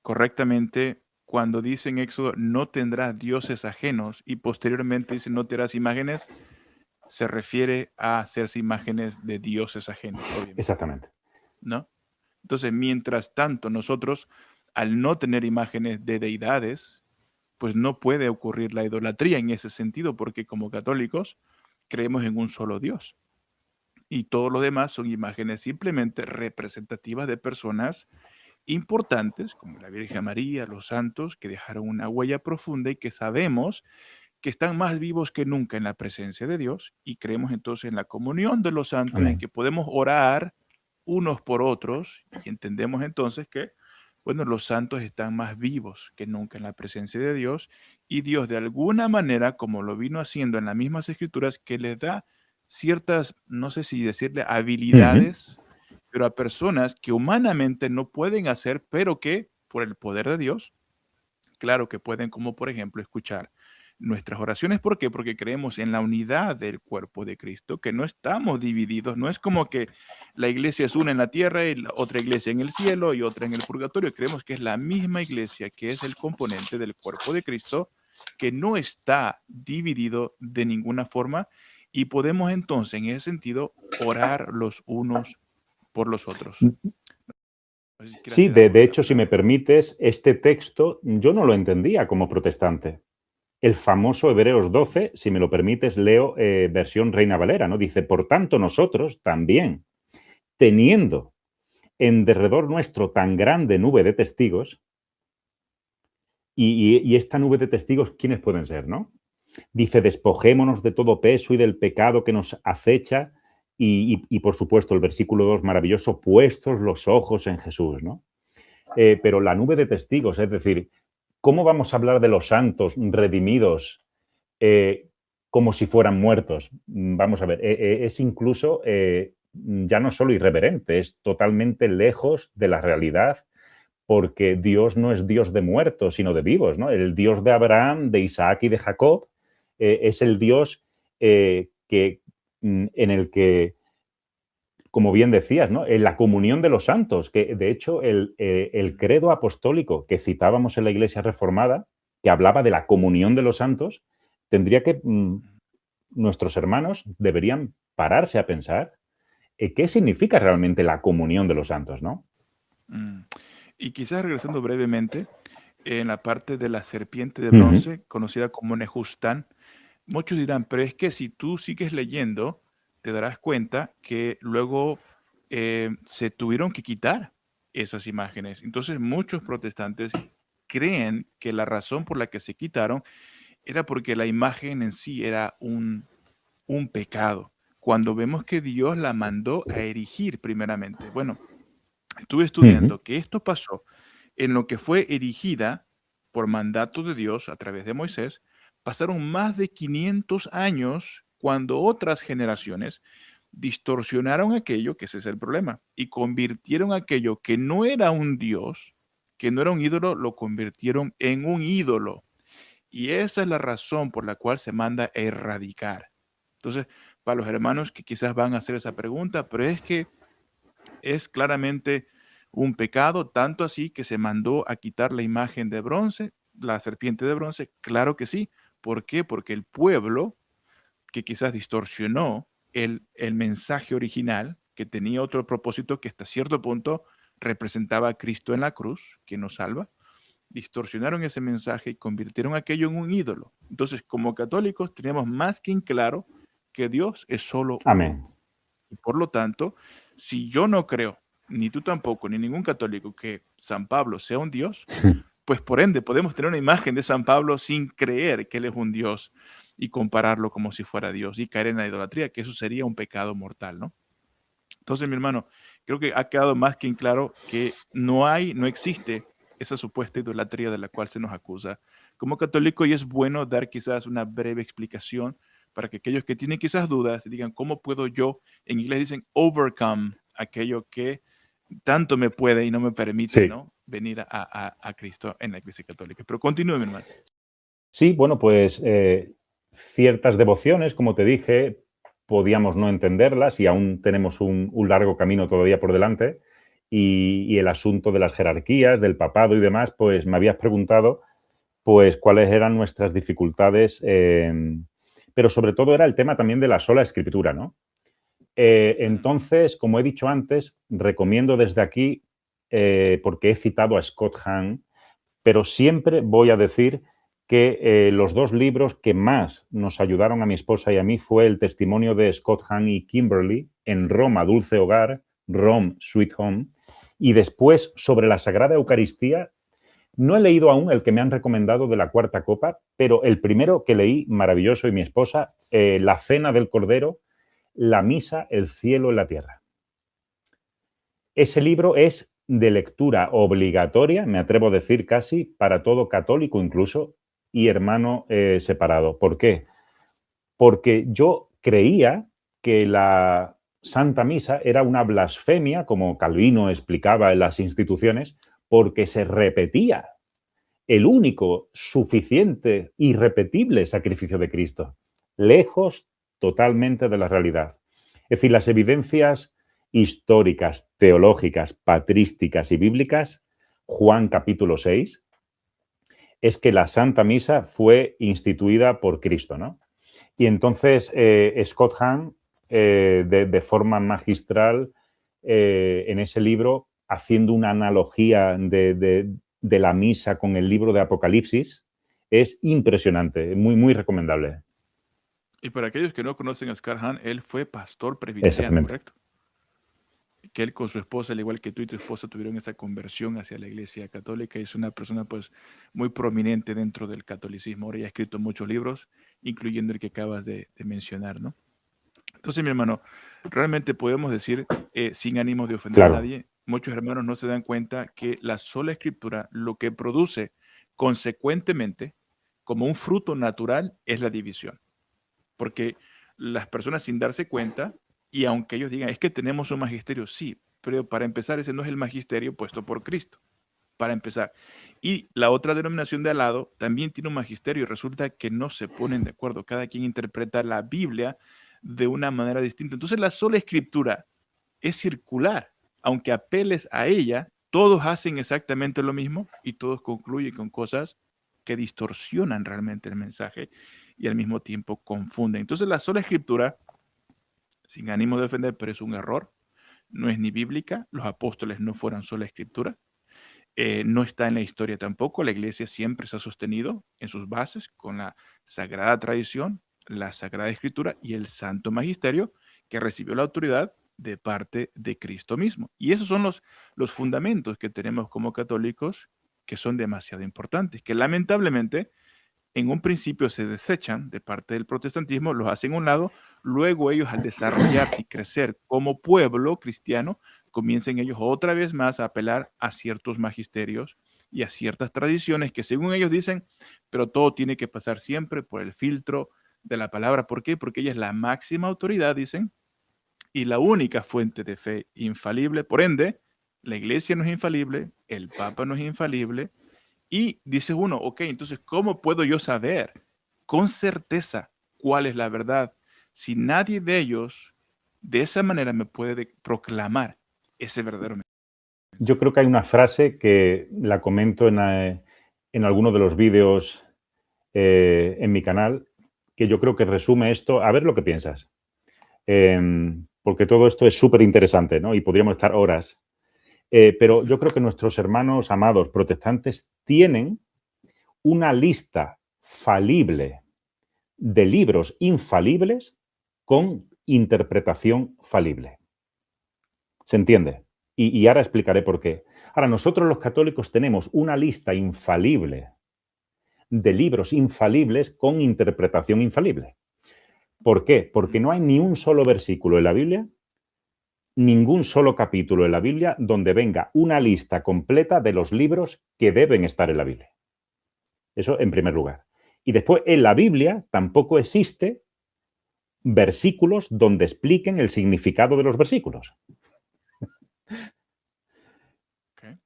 correctamente, cuando dice en Éxodo, no tendrás dioses ajenos, y posteriormente dice, no te harás imágenes, se refiere a hacerse imágenes de dioses ajenos, obviamente, Exactamente. ¿no? Entonces, mientras tanto, nosotros, al no tener imágenes de deidades, pues no puede ocurrir la idolatría en ese sentido, porque como católicos creemos en un solo Dios. Y todo lo demás son imágenes simplemente representativas de personas importantes, como la Virgen María, los santos, que dejaron una huella profunda y que sabemos que están más vivos que nunca en la presencia de Dios, y creemos entonces en la comunión de los santos, en Amén. que podemos orar unos por otros, y entendemos entonces que, bueno, los santos están más vivos que nunca en la presencia de Dios, y Dios de alguna manera, como lo vino haciendo en las mismas escrituras, que les da ciertas, no sé si decirle, habilidades, pero a personas que humanamente no pueden hacer, pero que por el poder de Dios, claro que pueden, como por ejemplo escuchar nuestras oraciones. ¿Por qué? Porque creemos en la unidad del cuerpo de Cristo, que no estamos divididos. No es como que la iglesia es una en la tierra y la otra iglesia en el cielo y otra en el purgatorio. Creemos que es la misma iglesia, que es el componente del cuerpo de Cristo, que no está dividido de ninguna forma, y podemos entonces en ese sentido orar los unos por los otros. No sé si quieras Sí, agregar algo de de la hecho, si me palabra. permites, este texto yo no lo entendía como protestante. El famoso Hebreos 12, si me lo permites, leo versión Reina Valera, ¿no? Dice, por tanto, nosotros también, teniendo en derredor nuestro tan grande nube de testigos, y esta nube de testigos, ¿quiénes pueden ser, no? Dice, despojémonos de todo peso y del pecado que nos acecha, y por supuesto, el versículo 2 maravilloso, puestos los ojos en Jesús, ¿no? Pero la nube de testigos, es decir, ¿cómo vamos a hablar de los santos redimidos como si fueran muertos? Vamos a ver, es incluso ya no solo irreverente, es totalmente lejos de la realidad, porque Dios no es Dios de muertos, sino de vivos, ¿no? El Dios de Abraham, de Isaac y de Jacob es el Dios en el que como bien decías, ¿no? En la comunión de los santos, que de hecho el credo apostólico que citábamos en la Iglesia Reformada, que hablaba de la comunión de los santos, tendría que, nuestros hermanos deberían pararse a pensar qué significa realmente la comunión de los santos, ¿no? Mm. Y quizás regresando brevemente, en la parte de la serpiente de Ujú. bronce, conocida como Nehustán, muchos dirán, pero es que si tú sigues leyendo, te darás cuenta que luego se tuvieron que quitar esas imágenes. Entonces muchos protestantes creen que la razón por la que se quitaron era porque la imagen en sí era un pecado, cuando vemos que Dios la mandó a erigir primeramente. Bueno, estuve Ujú. estudiando que esto pasó en lo que fue erigida por mandato de Dios a través de Moisés. Pasaron más de 500 años cuando otras generaciones distorsionaron aquello, que ese es el problema, y convirtieron aquello que no era un Dios, que no era un ídolo, lo convirtieron en un ídolo. Y esa es la razón por la cual se manda a erradicar. Entonces, para los hermanos que quizás van a hacer esa pregunta, pero es que es claramente un pecado, tanto así que se mandó a quitar la imagen de bronce, la serpiente de bronce, claro que sí. ¿Por qué? Porque el pueblo que quizás distorsionó el mensaje original, que tenía otro propósito que hasta cierto punto representaba a Cristo en la cruz, que nos salva, distorsionaron ese mensaje y convirtieron aquello en un ídolo. Entonces, como católicos, tenemos más que en claro que Dios es solo uno. Amén. Y por lo tanto, si yo no creo, ni tú tampoco, ni ningún católico, que San Pablo sea un Dios, pues por ende podemos tener una imagen de San Pablo sin creer que él es un Dios y compararlo como si fuera Dios y caer en la idolatría, que eso sería un pecado mortal, ¿no? Entonces, mi hermano, creo que ha quedado más que en claro que no existe esa supuesta idolatría de la cual se nos acusa como católico, y es bueno dar quizás una breve explicación para que aquellos que tienen quizás dudas digan, ¿cómo puedo yo? En inglés dicen overcome aquello que tanto me puede y no me permite, Sí. ¿no? Venir a Cristo en la Iglesia Católica. Pero continúe, mi hermano. Sí, bueno, pues ciertas devociones, como te dije, podíamos no entenderlas y aún tenemos un largo camino todavía por delante. Y el asunto de las jerarquías, del papado y demás, pues me habías preguntado pues cuáles eran nuestras dificultades, pero sobre todo era el tema también de la sola escritura, ¿no? Entonces, como he dicho antes, recomiendo desde aquí, porque he citado a Scott Hahn, pero siempre voy a decir que los dos libros que más nos ayudaron a mi esposa y a mí fue el testimonio de Scott Hahn y Kimberly en Roma, Dulce Hogar, Rome, Sweet Home, y después sobre la Sagrada Eucaristía. No he leído aún el que me han recomendado de la Cuarta Copa, pero el primero que leí, maravilloso, y mi esposa, La Cena del Cordero, la Misa, el Cielo y la Tierra. Ese libro es de lectura obligatoria, me atrevo a decir casi, para todo católico incluso, y hermano separado. ¿Por qué? Porque yo creía que la Santa Misa era una blasfemia, como Calvino explicaba en las instituciones, porque se repetía el único, suficiente, irrepetible sacrificio de Cristo, lejos totalmente de la realidad. Es decir, las evidencias históricas, teológicas, patrísticas y bíblicas, Juan capítulo 6, es que la Santa Misa fue instituida por Cristo, ¿no? Y entonces Scott Hahn, de forma magistral, en ese libro, haciendo una analogía de la misa con el libro de Apocalipsis, es impresionante, muy, muy recomendable. Y para aquellos que no conocen a Scott Hahn, él fue pastor presbiteriano, Exactamente. ¿correcto? Que él con su esposa, al igual que tú y tu esposa, tuvieron esa conversión hacia la Iglesia Católica, y es una persona pues muy prominente dentro del catolicismo. Ahora ya ha escrito muchos libros, incluyendo el que acabas de mencionar, ¿no? Entonces, mi hermano, realmente podemos decir, sin ánimo de ofender a Claro. nadie, muchos hermanos no se dan cuenta que la sola escritura lo que produce consecuentemente como un fruto natural es la división. Porque las personas, sin darse cuenta, y aunque ellos digan, es que tenemos un magisterio, sí, pero para empezar ese no es el magisterio puesto por Cristo, para empezar. Y la otra denominación de al lado también tiene un magisterio y resulta que no se ponen de acuerdo. Cada quien interpreta la Biblia de una manera distinta. Entonces la sola escritura es circular. Aunque apeles a ella, todos hacen exactamente lo mismo y todos concluyen con cosas que distorsionan realmente el mensaje y al mismo tiempo confunden. Entonces la sola escritura, sin ánimo de defender, pero es un error, no es ni bíblica, los apóstoles no fueron sola escritura, no está en la historia tampoco, la iglesia siempre se ha sostenido en sus bases con la sagrada tradición, la sagrada escritura y el santo magisterio que recibió la autoridad de parte de Cristo mismo. Y esos son los fundamentos que tenemos como católicos que son demasiado importantes, que lamentablemente en un principio se desechan de parte del protestantismo, los hacen a un lado, luego ellos al desarrollarse y crecer como pueblo cristiano, comiencen ellos otra vez más a apelar a ciertos magisterios y a ciertas tradiciones que según ellos dicen, pero todo tiene que pasar siempre por el filtro de la palabra. ¿Por qué? Porque ella es la máxima autoridad, dicen, y la única fuente de fe infalible. Por ende, la iglesia no es infalible, el papa no es infalible, y dice uno, ok, entonces, ¿cómo puedo yo saber con certeza cuál es la verdad si nadie de ellos de esa manera me puede proclamar ese verdadero mensaje? Yo creo que hay una frase que la comento en alguno de los vídeos en mi canal, que yo creo que resume esto. A ver lo que piensas. Porque todo esto es súper interesante, ¿no? Y podríamos estar horas. Pero yo creo que nuestros hermanos amados protestantes tienen una lista falible de libros infalibles con interpretación falible. ¿Se entiende? Y ahora explicaré por qué. Ahora, nosotros los católicos tenemos una lista infalible de libros infalibles con interpretación infalible. ¿Por qué? Porque no hay ni un solo versículo en la Biblia, ningún solo capítulo en la Biblia donde venga una lista completa de los libros que deben estar en la Biblia. Eso en primer lugar. Y después, en la Biblia tampoco existe versículos donde expliquen el significado de los versículos. Okay.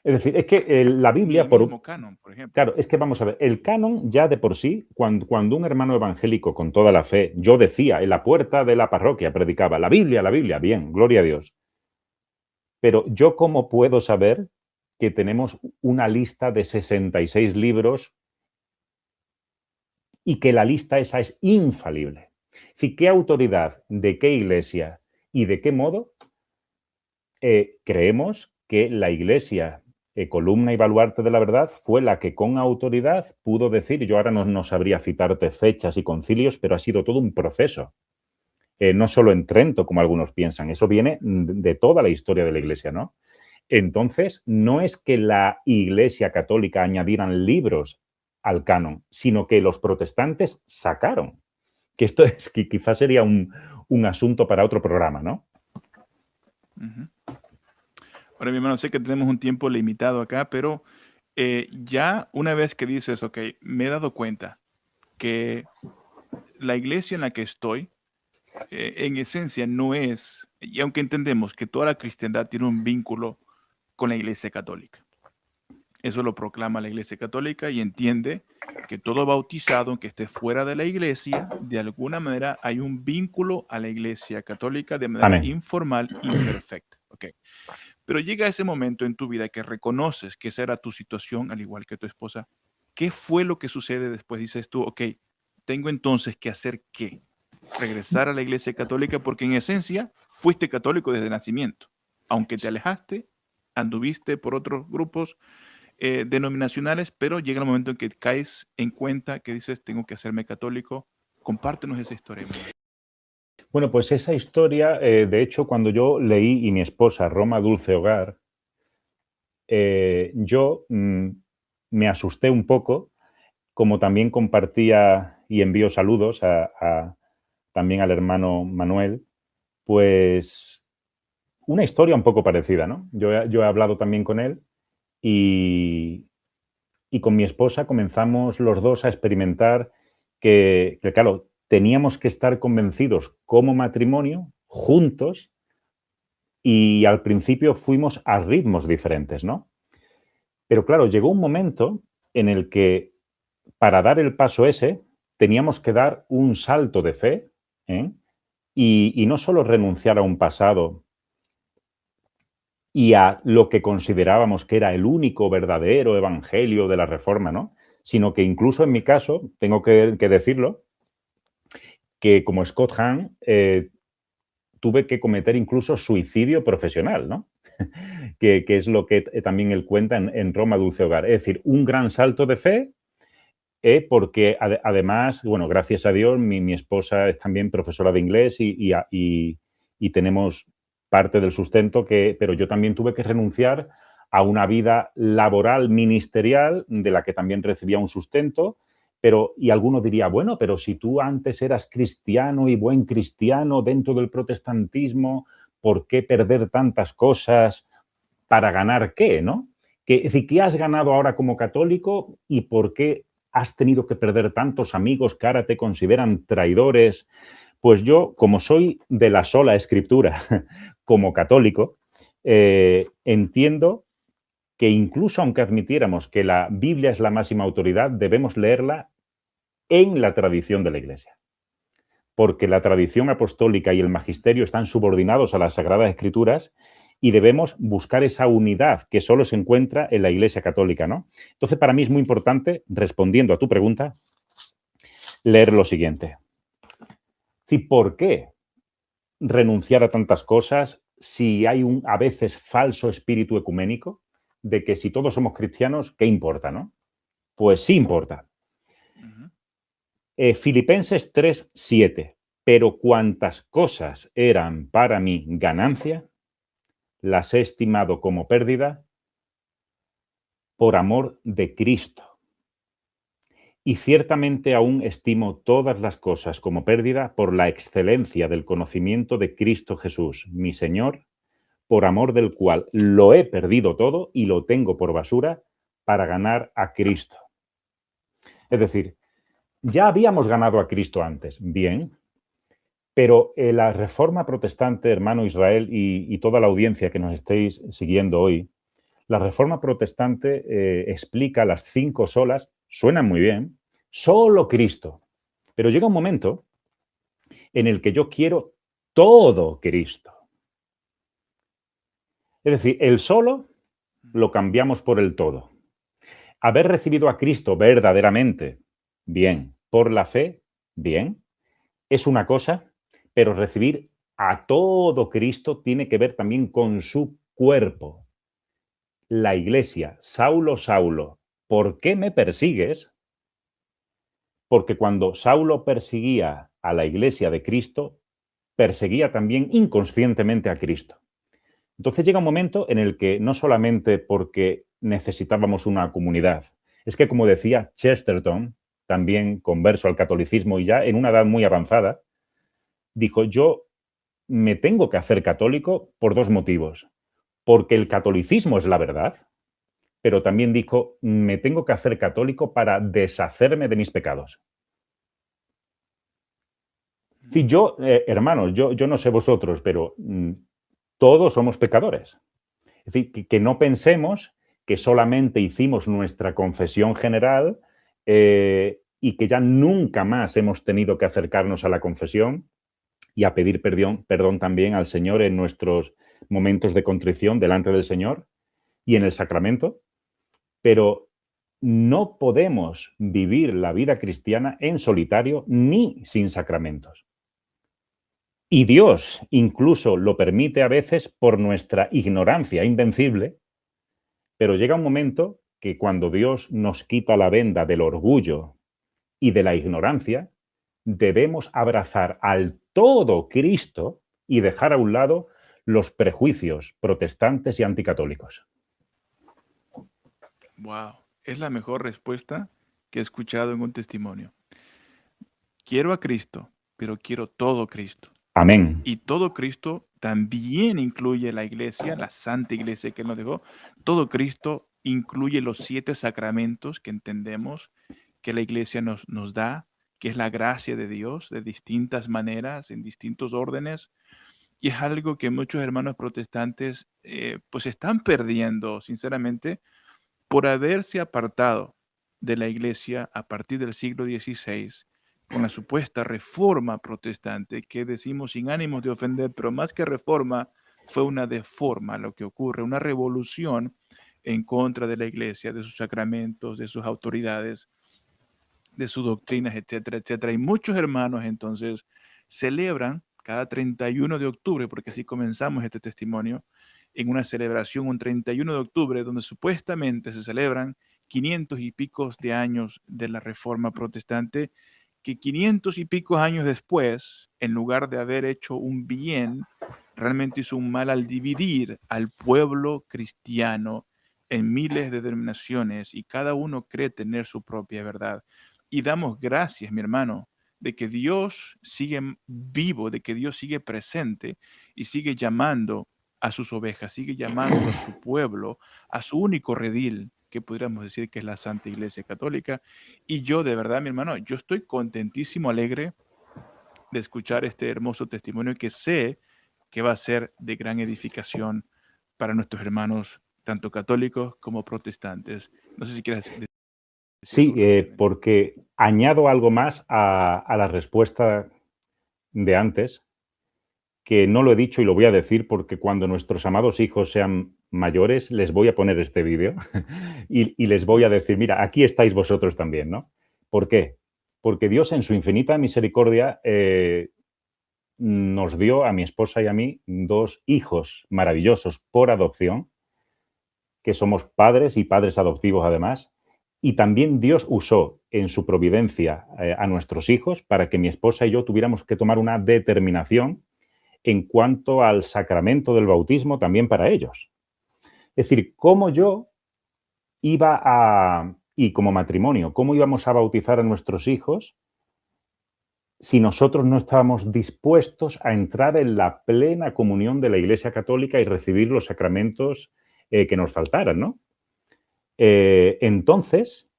Es decir, es que la Biblia... Ni el mismo canon, por ejemplo. Claro, es que vamos a ver, el canon ya de por sí, cuando un hermano evangélico con toda la fe, yo decía en la puerta de la parroquia, predicaba, la Biblia, bien, gloria a Dios. Pero yo, ¿cómo puedo saber que tenemos una lista de 66 libros y que la lista esa es infalible? Es decir, ¿qué autoridad, de qué iglesia y de qué modo creemos que la iglesia, columna y baluarte de la verdad, fue la que con autoridad pudo decir, yo ahora no sabría citarte fechas y concilios, pero ha sido todo un proceso? No solo en Trento, como algunos piensan, eso viene de toda la historia de la iglesia, ¿no? Entonces, no es que la iglesia católica añadieran libros al canon, sino que los protestantes sacaron. Que esto es que quizás sería un asunto para otro programa, ¿no? Uh-huh. Ahora, mi hermano, sé que tenemos un tiempo limitado acá, pero ya una vez que dices, ok, me he dado cuenta que la iglesia en la que estoy, en esencia no es, y aunque entendemos que toda la cristiandad tiene un vínculo con la iglesia católica. Eso lo proclama la iglesia católica y entiende que todo bautizado, aunque esté fuera de la iglesia, de alguna manera hay un vínculo a la iglesia católica de manera informal, imperfecta. Okay. Pero llega ese momento en tu vida que reconoces que esa era tu situación, al igual que tu esposa. ¿Qué fue lo que sucede después? Dices tú, ok, tengo entonces que hacer ¿qué? Regresar a la iglesia católica, porque en esencia fuiste católico desde nacimiento. Aunque te alejaste, anduviste por otros grupos denominacionales, pero llega el momento en que caes en cuenta que dices, tengo que hacerme católico. Compártenos esa historia. Bueno, pues esa historia, de hecho, cuando yo leí, y mi esposa, Roma Dulce Hogar, yo me asusté un poco, como también compartía y envío saludos también al hermano Manuel, pues una historia un poco parecida, ¿no? Yo he hablado también con él y con mi esposa comenzamos los dos a experimentar que, claro, teníamos que estar convencidos como matrimonio, juntos, y al principio fuimos a ritmos diferentes, ¿no? Pero claro, llegó un momento en el que para dar el paso ese teníamos que dar un salto de fe, ¿eh? Y no solo renunciar a un pasado y a lo que considerábamos que era el único verdadero evangelio de la Reforma, ¿no? Sino que incluso en mi caso, tengo que decirlo, que como Scott Hahn tuve que cometer incluso suicidio profesional, ¿no? que es lo que también él cuenta en Roma Dulce Hogar. Es decir, un gran salto de fe, porque además, bueno, gracias a Dios, mi esposa es también profesora de inglés y tenemos parte del sustento, pero yo también tuve que renunciar a una vida laboral ministerial de la que también recibía un sustento. Y alguno diría, bueno, pero si tú antes eras cristiano y buen cristiano dentro del protestantismo, ¿por qué perder tantas cosas para ganar qué, no? Es decir, ¿qué has ganado ahora como católico y por qué has tenido que perder tantos amigos que ahora te consideran traidores? Pues yo, como soy de la sola escritura como católico, entiendo que incluso aunque admitiéramos que la Biblia es la máxima autoridad, debemos leerla en la tradición de la Iglesia. Porque la tradición apostólica y el magisterio están subordinados a las Sagradas Escrituras y debemos buscar esa unidad que solo se encuentra en la Iglesia Católica, ¿no? Entonces, para mí es muy importante, respondiendo a tu pregunta, leer lo siguiente. Sí, ¿por qué renunciar a tantas cosas si hay un a veces falso espíritu ecuménico de que si todos somos cristianos, ¿qué importa, no? Pues sí importa. Filipenses 3:7. Pero cuantas cosas eran para mí ganancia, las he estimado como pérdida por amor de Cristo. Y ciertamente aún estimo todas las cosas como pérdida por la excelencia del conocimiento de Cristo Jesús, mi Señor, por amor del cual lo he perdido todo y lo tengo por basura para ganar a Cristo. Es decir, ya habíamos ganado a Cristo antes, bien, pero la Reforma Protestante, hermano Israel, y toda la audiencia que nos estéis siguiendo hoy, la Reforma Protestante explica las 5 solas, suenan muy bien, solo Cristo. Pero llega un momento en el que yo quiero todo Cristo. Es decir, el solo lo cambiamos por el todo. Haber recibido a Cristo verdaderamente, bien, por la fe, bien, es una cosa, pero recibir a todo Cristo tiene que ver también con su cuerpo. La iglesia, Saulo, Saulo, ¿por qué me persigues? Porque cuando Saulo perseguía a la iglesia de Cristo, perseguía también inconscientemente a Cristo. Entonces llega un momento en el que no solamente porque necesitábamos una comunidad, es que como decía Chesterton, también converso al catolicismo y ya en una edad muy avanzada, dijo, yo me tengo que hacer católico por 2 motivos. Porque el catolicismo es la verdad, pero también dijo, me tengo que hacer católico para deshacerme de mis pecados. Sí, yo, hermanos, yo no sé vosotros, pero todos somos pecadores. Es decir, que no pensemos que solamente hicimos nuestra confesión general y que ya nunca más hemos tenido que acercarnos a la confesión y a pedir perdón también al Señor en nuestros momentos de contrición delante del Señor y en el sacramento. Pero no podemos vivir la vida cristiana en solitario ni sin sacramentos. Y Dios incluso lo permite a veces por nuestra ignorancia invencible, pero llega un momento que cuando Dios nos quita la venda del orgullo y de la ignorancia, debemos abrazar al todo Cristo y dejar a un lado los prejuicios protestantes y anticatólicos. Wow, es la mejor respuesta que he escuchado en un testimonio. Quiero a Cristo, pero quiero todo Cristo. Amén. Y todo Cristo también incluye la iglesia, la santa iglesia que Él nos dejó. Todo Cristo incluye los 7 sacramentos que entendemos que la iglesia nos da, que es la gracia de Dios de distintas maneras, en distintos órdenes. Y es algo que muchos hermanos protestantes pues están perdiendo, sinceramente, por haberse apartado de la iglesia a partir del siglo XVI con la supuesta reforma protestante, que decimos sin ánimos de ofender, pero más que reforma, fue una deforma lo que ocurre, una revolución en contra de la iglesia, de sus sacramentos, de sus autoridades, de sus doctrinas, etcétera, etcétera. Y muchos hermanos entonces celebran cada 31 de octubre, porque así comenzamos este testimonio, en una celebración un 31 de octubre, donde supuestamente se celebran 500 y picos de años de la Reforma Protestante, que 500 y picos años después, en lugar de haber hecho un bien, realmente hizo un mal al dividir al pueblo cristiano en miles de denominaciones y cada uno cree tener su propia verdad. Y damos gracias, mi hermano, de que Dios sigue vivo, de que Dios sigue presente y sigue llamando a sus ovejas, sigue llamando a su pueblo, a su único redil, que podríamos decir que es la Santa Iglesia Católica. Y yo, de verdad, mi hermano, yo estoy contentísimo, alegre de escuchar este hermoso testimonio que sé que va a ser de gran edificación para nuestros hermanos, tanto católicos como protestantes. No sé si quieres decir Sí, algo rápidamente. porque añado algo más a la respuesta de antes, que no lo he dicho y lo voy a decir porque cuando nuestros amados hijos sean mayores, les voy a poner este vídeo y les voy a decir, mira, aquí estáis vosotros también, ¿no? ¿Por qué? Porque Dios en su infinita misericordia nos dio a mi esposa y a mí 2 hijos maravillosos por adopción, que somos padres y padres adoptivos además, y también Dios usó en su providencia a nuestros hijos para que mi esposa y yo tuviéramos que tomar una determinación en cuanto al sacramento del bautismo también para ellos. Es decir, cómo yo iba a, y como matrimonio, cómo íbamos a bautizar a nuestros hijos si nosotros no estábamos dispuestos a entrar en la plena comunión de la Iglesia Católica y recibir los sacramentos que nos faltaran, ¿no? Entonces,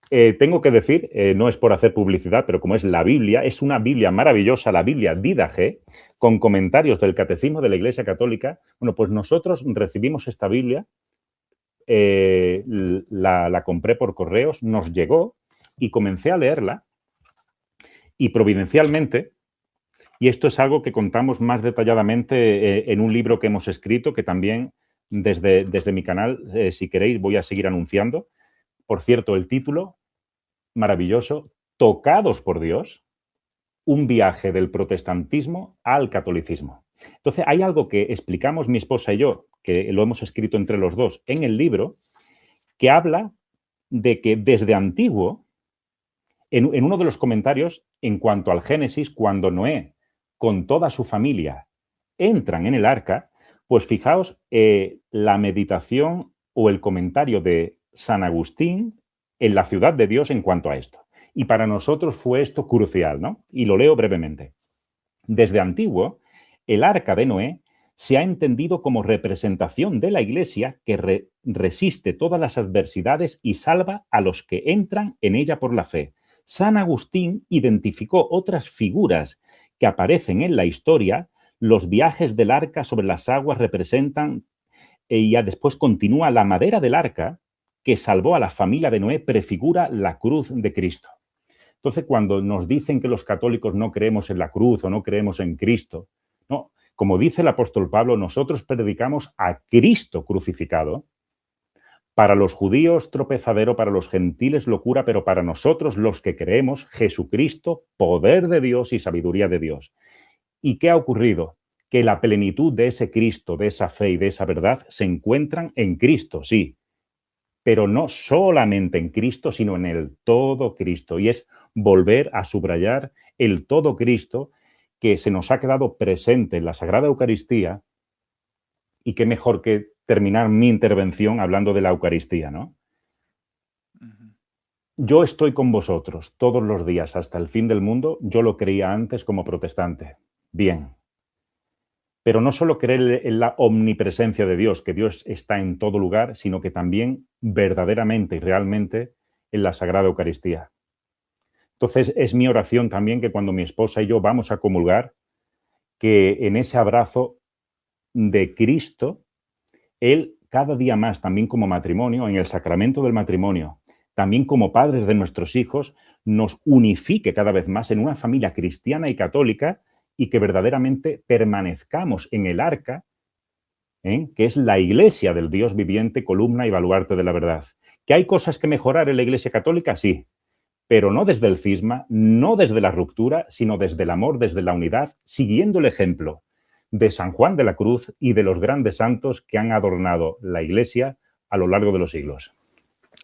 tengo que decir, no es por hacer publicidad, pero como es la Biblia, es una Biblia maravillosa, la Biblia Didache, con comentarios del Catecismo de la Iglesia Católica. Bueno, pues nosotros recibimos esta Biblia, la compré por correos, nos llegó y comencé a leerla y providencialmente, y esto es algo que contamos más detalladamente en un libro que hemos escrito, que también desde mi canal, si queréis, voy a seguir anunciando. Por cierto, el título, maravilloso, Tocados por Dios, un viaje del protestantismo al catolicismo. Entonces, hay algo que explicamos mi esposa y yo, que lo hemos escrito entre los dos en el libro, que habla de que desde antiguo, en uno de los comentarios, en cuanto al Génesis, cuando Noé, con toda su familia, entran en el arca, pues fijaos la meditación o el comentario de San Agustín en la ciudad de Dios en cuanto a esto. Y para nosotros fue esto crucial, ¿no? Y lo leo brevemente. Desde antiguo, el arca de Noé se ha entendido como representación de la Iglesia que resiste todas las adversidades y salva a los que entran en ella por la fe. San Agustín identificó otras figuras que aparecen en la historia. Los viajes del arca sobre las aguas representan, y ya después continúa, la madera del arca que salvó a la familia de Noé prefigura la cruz de Cristo. Entonces, cuando nos dicen que los católicos no creemos en la cruz o no creemos en Cristo, no, como dice el apóstol Pablo, nosotros predicamos a Cristo crucificado. Para los judíos, tropezadero, para los gentiles, locura, pero para nosotros, los que creemos, Jesucristo, poder de Dios y sabiduría de Dios. ¿Y qué ha ocurrido? Que la plenitud de ese Cristo, de esa fe y de esa verdad se encuentran en Cristo, sí, pero no solamente en Cristo, sino en el todo Cristo. Y es volver a subrayar el todo Cristo que se nos ha quedado presente en la Sagrada Eucaristía. Y qué mejor que terminar mi intervención hablando de la Eucaristía, ¿no? Yo estoy con vosotros todos los días hasta el fin del mundo. Yo lo creía antes como protestante. Bien. Pero no solo creer en la omnipresencia de Dios, que Dios está en todo lugar, sino que también verdaderamente y realmente en la Sagrada Eucaristía. Entonces, es mi oración también que cuando mi esposa y yo vamos a comulgar, que en ese abrazo de Cristo, Él cada día más, también como matrimonio, en el sacramento del matrimonio, también como padres de nuestros hijos, nos unifique cada vez más en una familia cristiana y católica y que verdaderamente permanezcamos en el arca, que es la iglesia del Dios viviente, columna y baluarte de la verdad. ¿Que hay cosas que mejorar en la Iglesia Católica? Sí, pero no desde el cisma, no desde la ruptura, sino desde el amor, desde la unidad, siguiendo el ejemplo de San Juan de la Cruz y de los grandes santos que han adornado la Iglesia a lo largo de los siglos.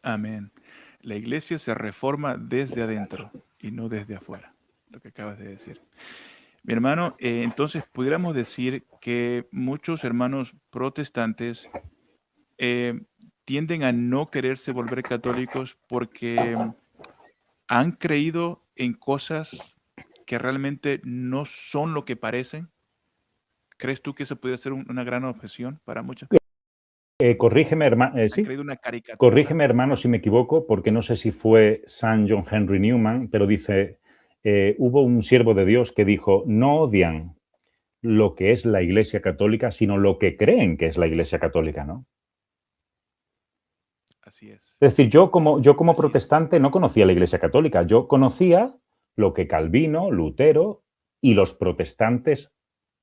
Amén. La iglesia se reforma desde adentro y no desde afuera, lo que acabas de decir. Mi hermano, entonces pudiéramos decir que muchos hermanos protestantes tienden a no quererse volver católicos porque han creído en cosas que realmente no son lo que parecen. ¿Crees tú que eso puede ser una gran objeción para muchos? Corrígeme, Han sí. creído una caricatura. Corrígeme, hermano, si me equivoco, porque no sé si fue San John Henry Newman, pero dice, hubo un siervo de Dios que dijo, no odian lo que es la Iglesia Católica, sino lo que creen que es la Iglesia Católica, ¿no? Así es. Es decir, yo como Así es. protestante no conocía la Iglesia Católica, yo conocía lo que Calvino, Lutero y los protestantes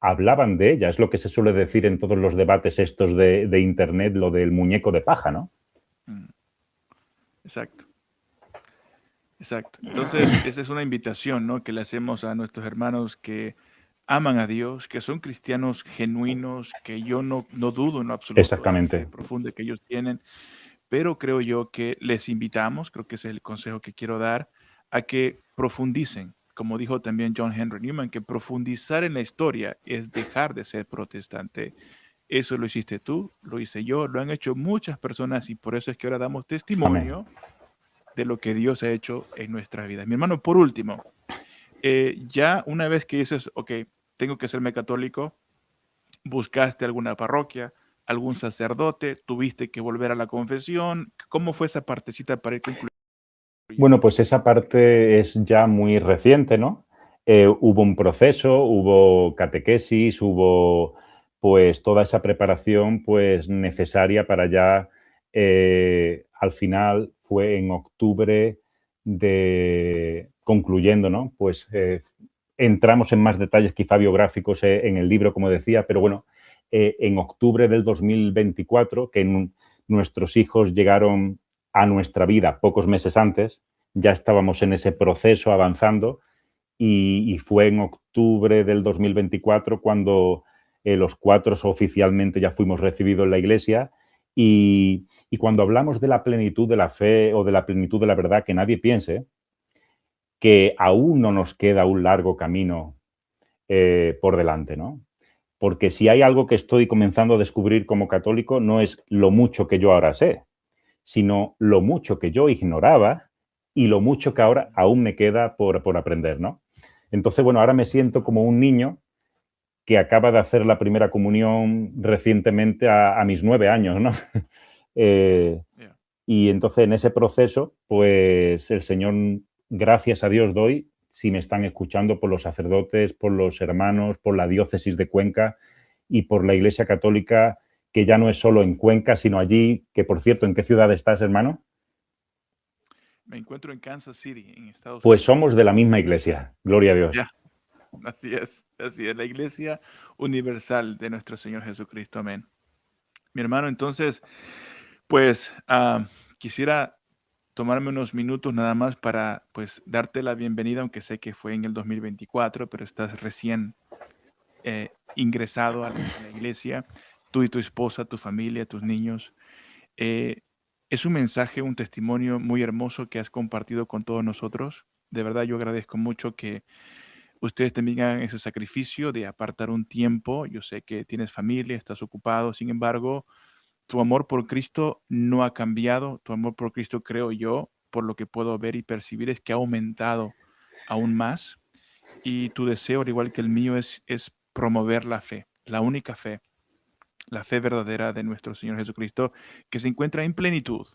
hablaban de ella. Es lo que se suele decir en todos los debates estos de Internet, lo del muñeco de paja, ¿no? Exacto. Exacto. Entonces, esa es una invitación, ¿no?, que le hacemos a nuestros hermanos que aman a Dios, que son cristianos genuinos, que yo no dudo en lo absoluto de la Exactamente. fe profunda que ellos tienen, pero creo yo que les invitamos, creo que ese es el consejo que quiero dar, a que profundicen. Como dijo también John Henry Newman, que profundizar en la historia es dejar de ser protestante. Eso lo hiciste tú, lo hice yo, lo han hecho muchas personas y por eso es que ahora damos testimonio de lo que Dios ha hecho en nuestra vida. Mi hermano, por último, ya una vez que dices, ok, tengo que serme católico, buscaste alguna parroquia, algún sacerdote, tuviste que volver a la confesión. ¿Cómo fue esa partecita para ir concluyendo? Bueno, pues esa parte es ya muy reciente, ¿no? Hubo un proceso, hubo catequesis, hubo pues toda esa preparación pues necesaria para ya, al final fue en octubre concluyendo, ¿no? Pues entramos en más detalles quizá biográficos en el libro, como decía, pero bueno, en octubre del 2024, que nuestros hijos llegaron a nuestra vida pocos meses antes, ya estábamos en ese proceso avanzando y fue en octubre del 2024 cuando los cuatro oficialmente ya fuimos recibidos en la iglesia y cuando hablamos de la plenitud de la fe o de la plenitud de la verdad, que nadie piense que aún no nos queda un largo camino por delante, ¿no? Porque si hay algo que estoy comenzando a descubrir como católico no es lo mucho que yo ahora sé, sino lo mucho que yo ignoraba y lo mucho que ahora aún me queda por aprender, ¿no? Entonces, bueno, ahora me siento como un niño que acaba de hacer la primera comunión recientemente a mis 9 años, ¿no? Y entonces en ese proceso, pues el Señor, gracias a Dios doy, si me están escuchando, por los sacerdotes, por los hermanos, por la diócesis de Cuenca y por la Iglesia Católica, que ya no es solo en Cuenca, sino allí, que por cierto, ¿en qué ciudad estás, hermano? Me encuentro en Kansas City, en Estados Unidos. Pues somos de la misma iglesia, gloria a Dios. Ya, así es, la Iglesia Universal de nuestro Señor Jesucristo, amén. Mi hermano, entonces, pues quisiera tomarme unos minutos nada más para pues darte la bienvenida, aunque sé que fue en el 2024, pero estás recién ingresado a la iglesia, tú y tu esposa, tu familia, tus niños. Es un mensaje, un testimonio muy hermoso que has compartido con todos nosotros. De verdad, yo agradezco mucho que ustedes también hagan ese sacrificio de apartar un tiempo. Yo sé que tienes familia, estás ocupado, sin embargo, tu amor por Cristo no ha cambiado. Tu amor por Cristo, creo yo, por lo que puedo ver y percibir, es que ha aumentado aún más. Y tu deseo, al igual que el mío, es promover la fe, la única fe, la fe verdadera de nuestro Señor Jesucristo, que se encuentra en plenitud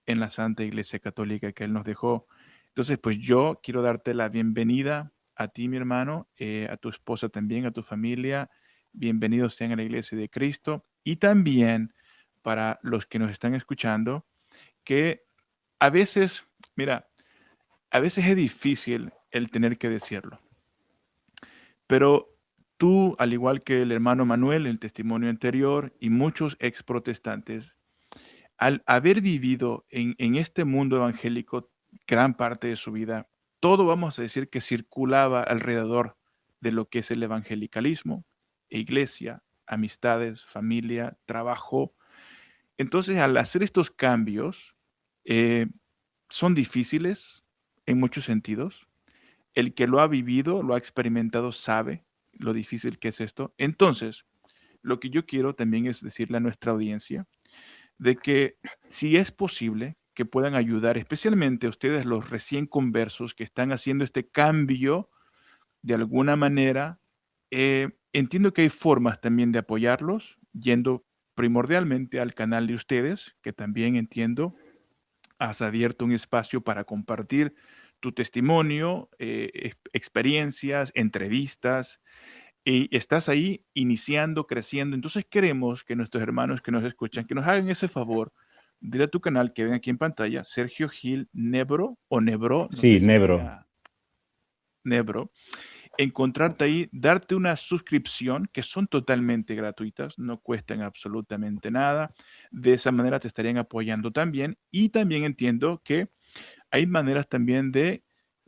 en la Santa Iglesia Católica que Él nos dejó. Entonces, pues yo quiero darte la bienvenida a ti, mi hermano, a tu esposa también, a tu familia. Bienvenidos sean a la Iglesia de Cristo. Y también para los que nos están escuchando, que a veces, mira, a veces es difícil el tener que decirlo, pero tú, al igual que el hermano Manuel, el testimonio anterior, y muchos ex protestantes, al haber vivido en este mundo evangélico gran parte de su vida, todo vamos a decir que circulaba alrededor de lo que es el evangelicalismo, iglesia, amistades, familia, trabajo. Entonces, al hacer estos cambios, eh, son difíciles en muchos sentidos. El que lo ha vivido, lo ha experimentado, sabe lo difícil que es esto. Entonces, lo que yo quiero también es decirle a nuestra audiencia de que si es posible que puedan ayudar, especialmente ustedes los recién conversos que están haciendo este cambio de alguna manera, entiendo que hay formas también de apoyarlos, yendo primordialmente al canal de ustedes, que también entiendo has abierto un espacio para compartir tu testimonio, experiencias, entrevistas, y estás ahí iniciando, creciendo. Entonces queremos que nuestros hermanos que nos escuchan, que nos hagan ese favor. Dile a tu canal que ven aquí en pantalla, Sergio Gil Nebro o Nebro, no sé Sí, si Nebro. diga Nebro, encontrarte ahí, darte una suscripción que son totalmente gratuitas, no cuestan absolutamente nada. De esa manera te estarían apoyando también. Y también entiendo que hay maneras también de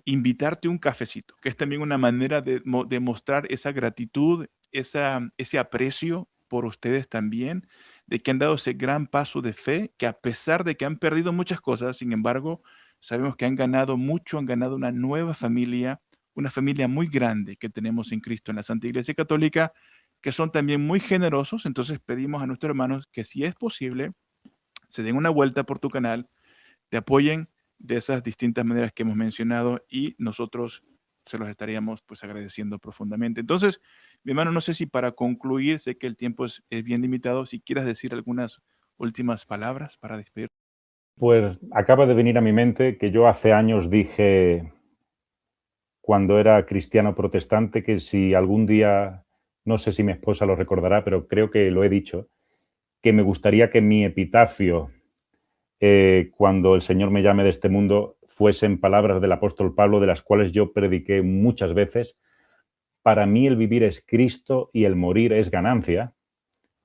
invitarte un cafecito, que es también una manera de mostrar esa gratitud, ese aprecio por ustedes también, de que han dado ese gran paso de fe, que a pesar de que han perdido muchas cosas, sin embargo, sabemos que han ganado mucho, han ganado una nueva familia, una familia muy grande que tenemos en Cristo en la Santa Iglesia Católica, que son también muy generosos. Entonces pedimos a nuestros hermanos que si es posible, se den una vuelta por tu canal, te apoyen de esas distintas maneras que hemos mencionado y nosotros se los estaríamos pues agradeciendo profundamente. Entonces, mi hermano, no sé si para concluir, sé que el tiempo es bien limitado, si quieras decir algunas últimas palabras para despedir. Pues acaba de venir a mi mente que yo hace años dije, cuando era cristiano protestante, que si algún día, no sé si mi esposa lo recordará, pero creo que lo he dicho, que me gustaría que mi epitafio, cuando el Señor me llame de este mundo, fuesen palabras del apóstol Pablo, de las cuales yo prediqué muchas veces. Para mí el vivir es Cristo y el morir es ganancia.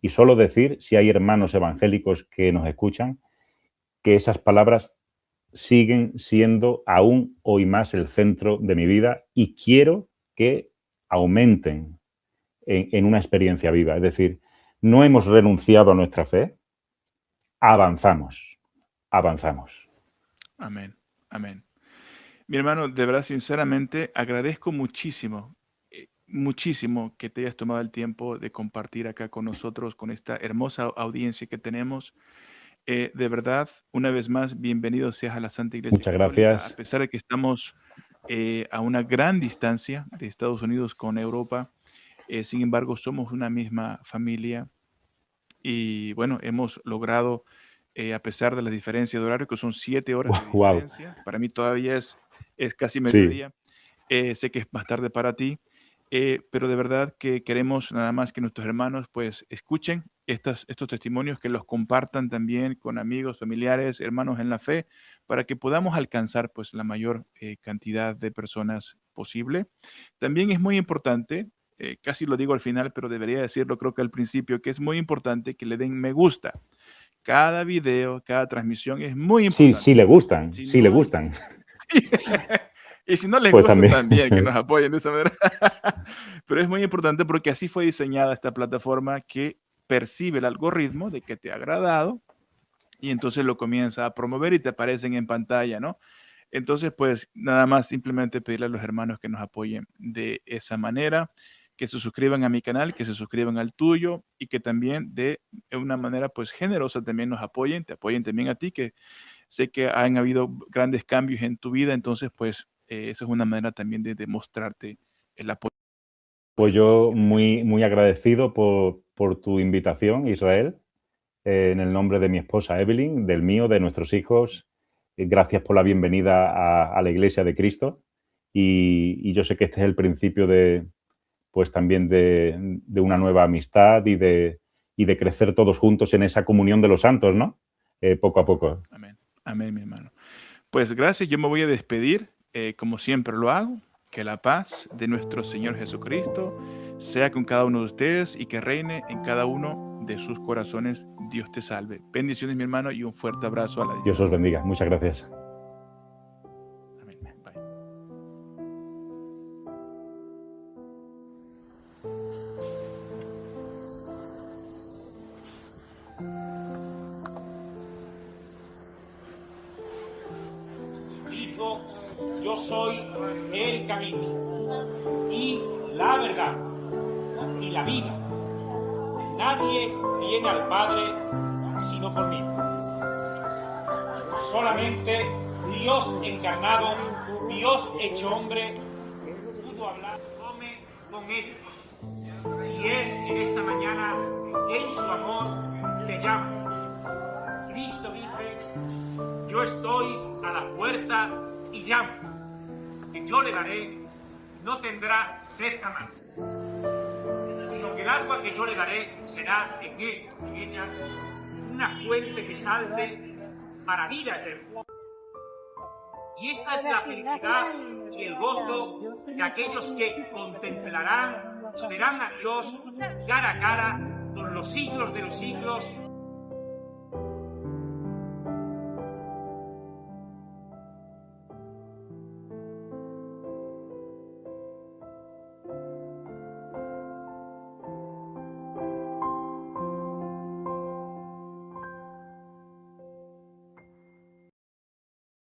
Y solo decir, si hay hermanos evangélicos que nos escuchan, que esas palabras siguen siendo aún hoy más el centro de mi vida y quiero que aumenten en una experiencia viva. Es decir, no hemos renunciado a nuestra fe, avanzamos, avanzamos. Amén, amén. Mi hermano, de verdad, sinceramente, agradezco muchísimo, muchísimo que te hayas tomado el tiempo de compartir acá con nosotros, con esta hermosa audiencia que tenemos. De verdad, una vez más, bienvenido seas a la Santa Iglesia Muchas Católica, a gracias. pesar de que estamos a una gran distancia de Estados Unidos con Europa. Sin embargo, somos una misma familia y bueno, hemos logrado, a pesar de las diferencias de horario, que son 7 horas de Wow. diferencia, para mí todavía es casi Sí, mediodía. Sé que es más tarde para ti, pero de verdad que queremos nada más que nuestros hermanos pues escuchen estos testimonios, que los compartan también con amigos, familiares, hermanos en la fe, para que podamos alcanzar pues la mayor cantidad de personas posible. También es muy importante, casi lo digo al final, pero debería decirlo creo que al principio, que es muy importante que le den me gusta. Cada video, cada transmisión es muy sí, sí importante. le gustan, Si sí le no hay gustan. y si no les Pues gusta también. también que nos apoyen de esa manera. Pero es muy importante porque así fue diseñada esta plataforma, que percibe el algoritmo de que te ha agradado y entonces lo comienza a promover y te aparecen en pantalla, ¿no? Entonces, pues nada más simplemente pedirle a los hermanos que nos apoyen de esa manera, que se suscriban a mi canal, que se suscriban al tuyo y que también de una manera pues generosa también nos apoyen, te apoyen también a ti, que sé que han habido grandes cambios en tu vida, entonces pues eso es una manera también de demostrarte el apoyo Pues yo que tenemos. muy, muy agradecido por tu invitación, Israel, en el nombre de mi esposa Evelyn, del mío, de nuestros hijos. Gracias por la bienvenida a la Iglesia de Cristo. Y yo sé que este es el principio de, pues también de una nueva amistad y de crecer todos juntos en esa comunión de los santos, ¿no? Poco a poco. Amén, amén, mi hermano. Pues gracias, yo me voy a despedir, como siempre lo hago. Que la paz de nuestro Señor Jesucristo, sea con cada uno de ustedes y que reine en cada uno de sus corazones. Dios te salve. Bendiciones, mi hermano, y un fuerte abrazo a la Dios os bendiga. Muchas gracias. Amén. Bye. Dijo, yo soy el camino y la verdad y la vida. Nadie viene al Padre sino por mí. Solamente Dios encarnado, Dios hecho hombre, pudo hablar con ellos. Y Él en esta mañana, en su amor, te llama. Cristo dice, yo estoy a la puerta y llamo, que yo le daré, no tendrá sed jamás, sino que el agua que yo le daré será en ella una fuente que salte para vida eterna. Y esta es la felicidad y el gozo de aquellos que contemplarán y verán a Dios cara a cara por los siglos de los siglos.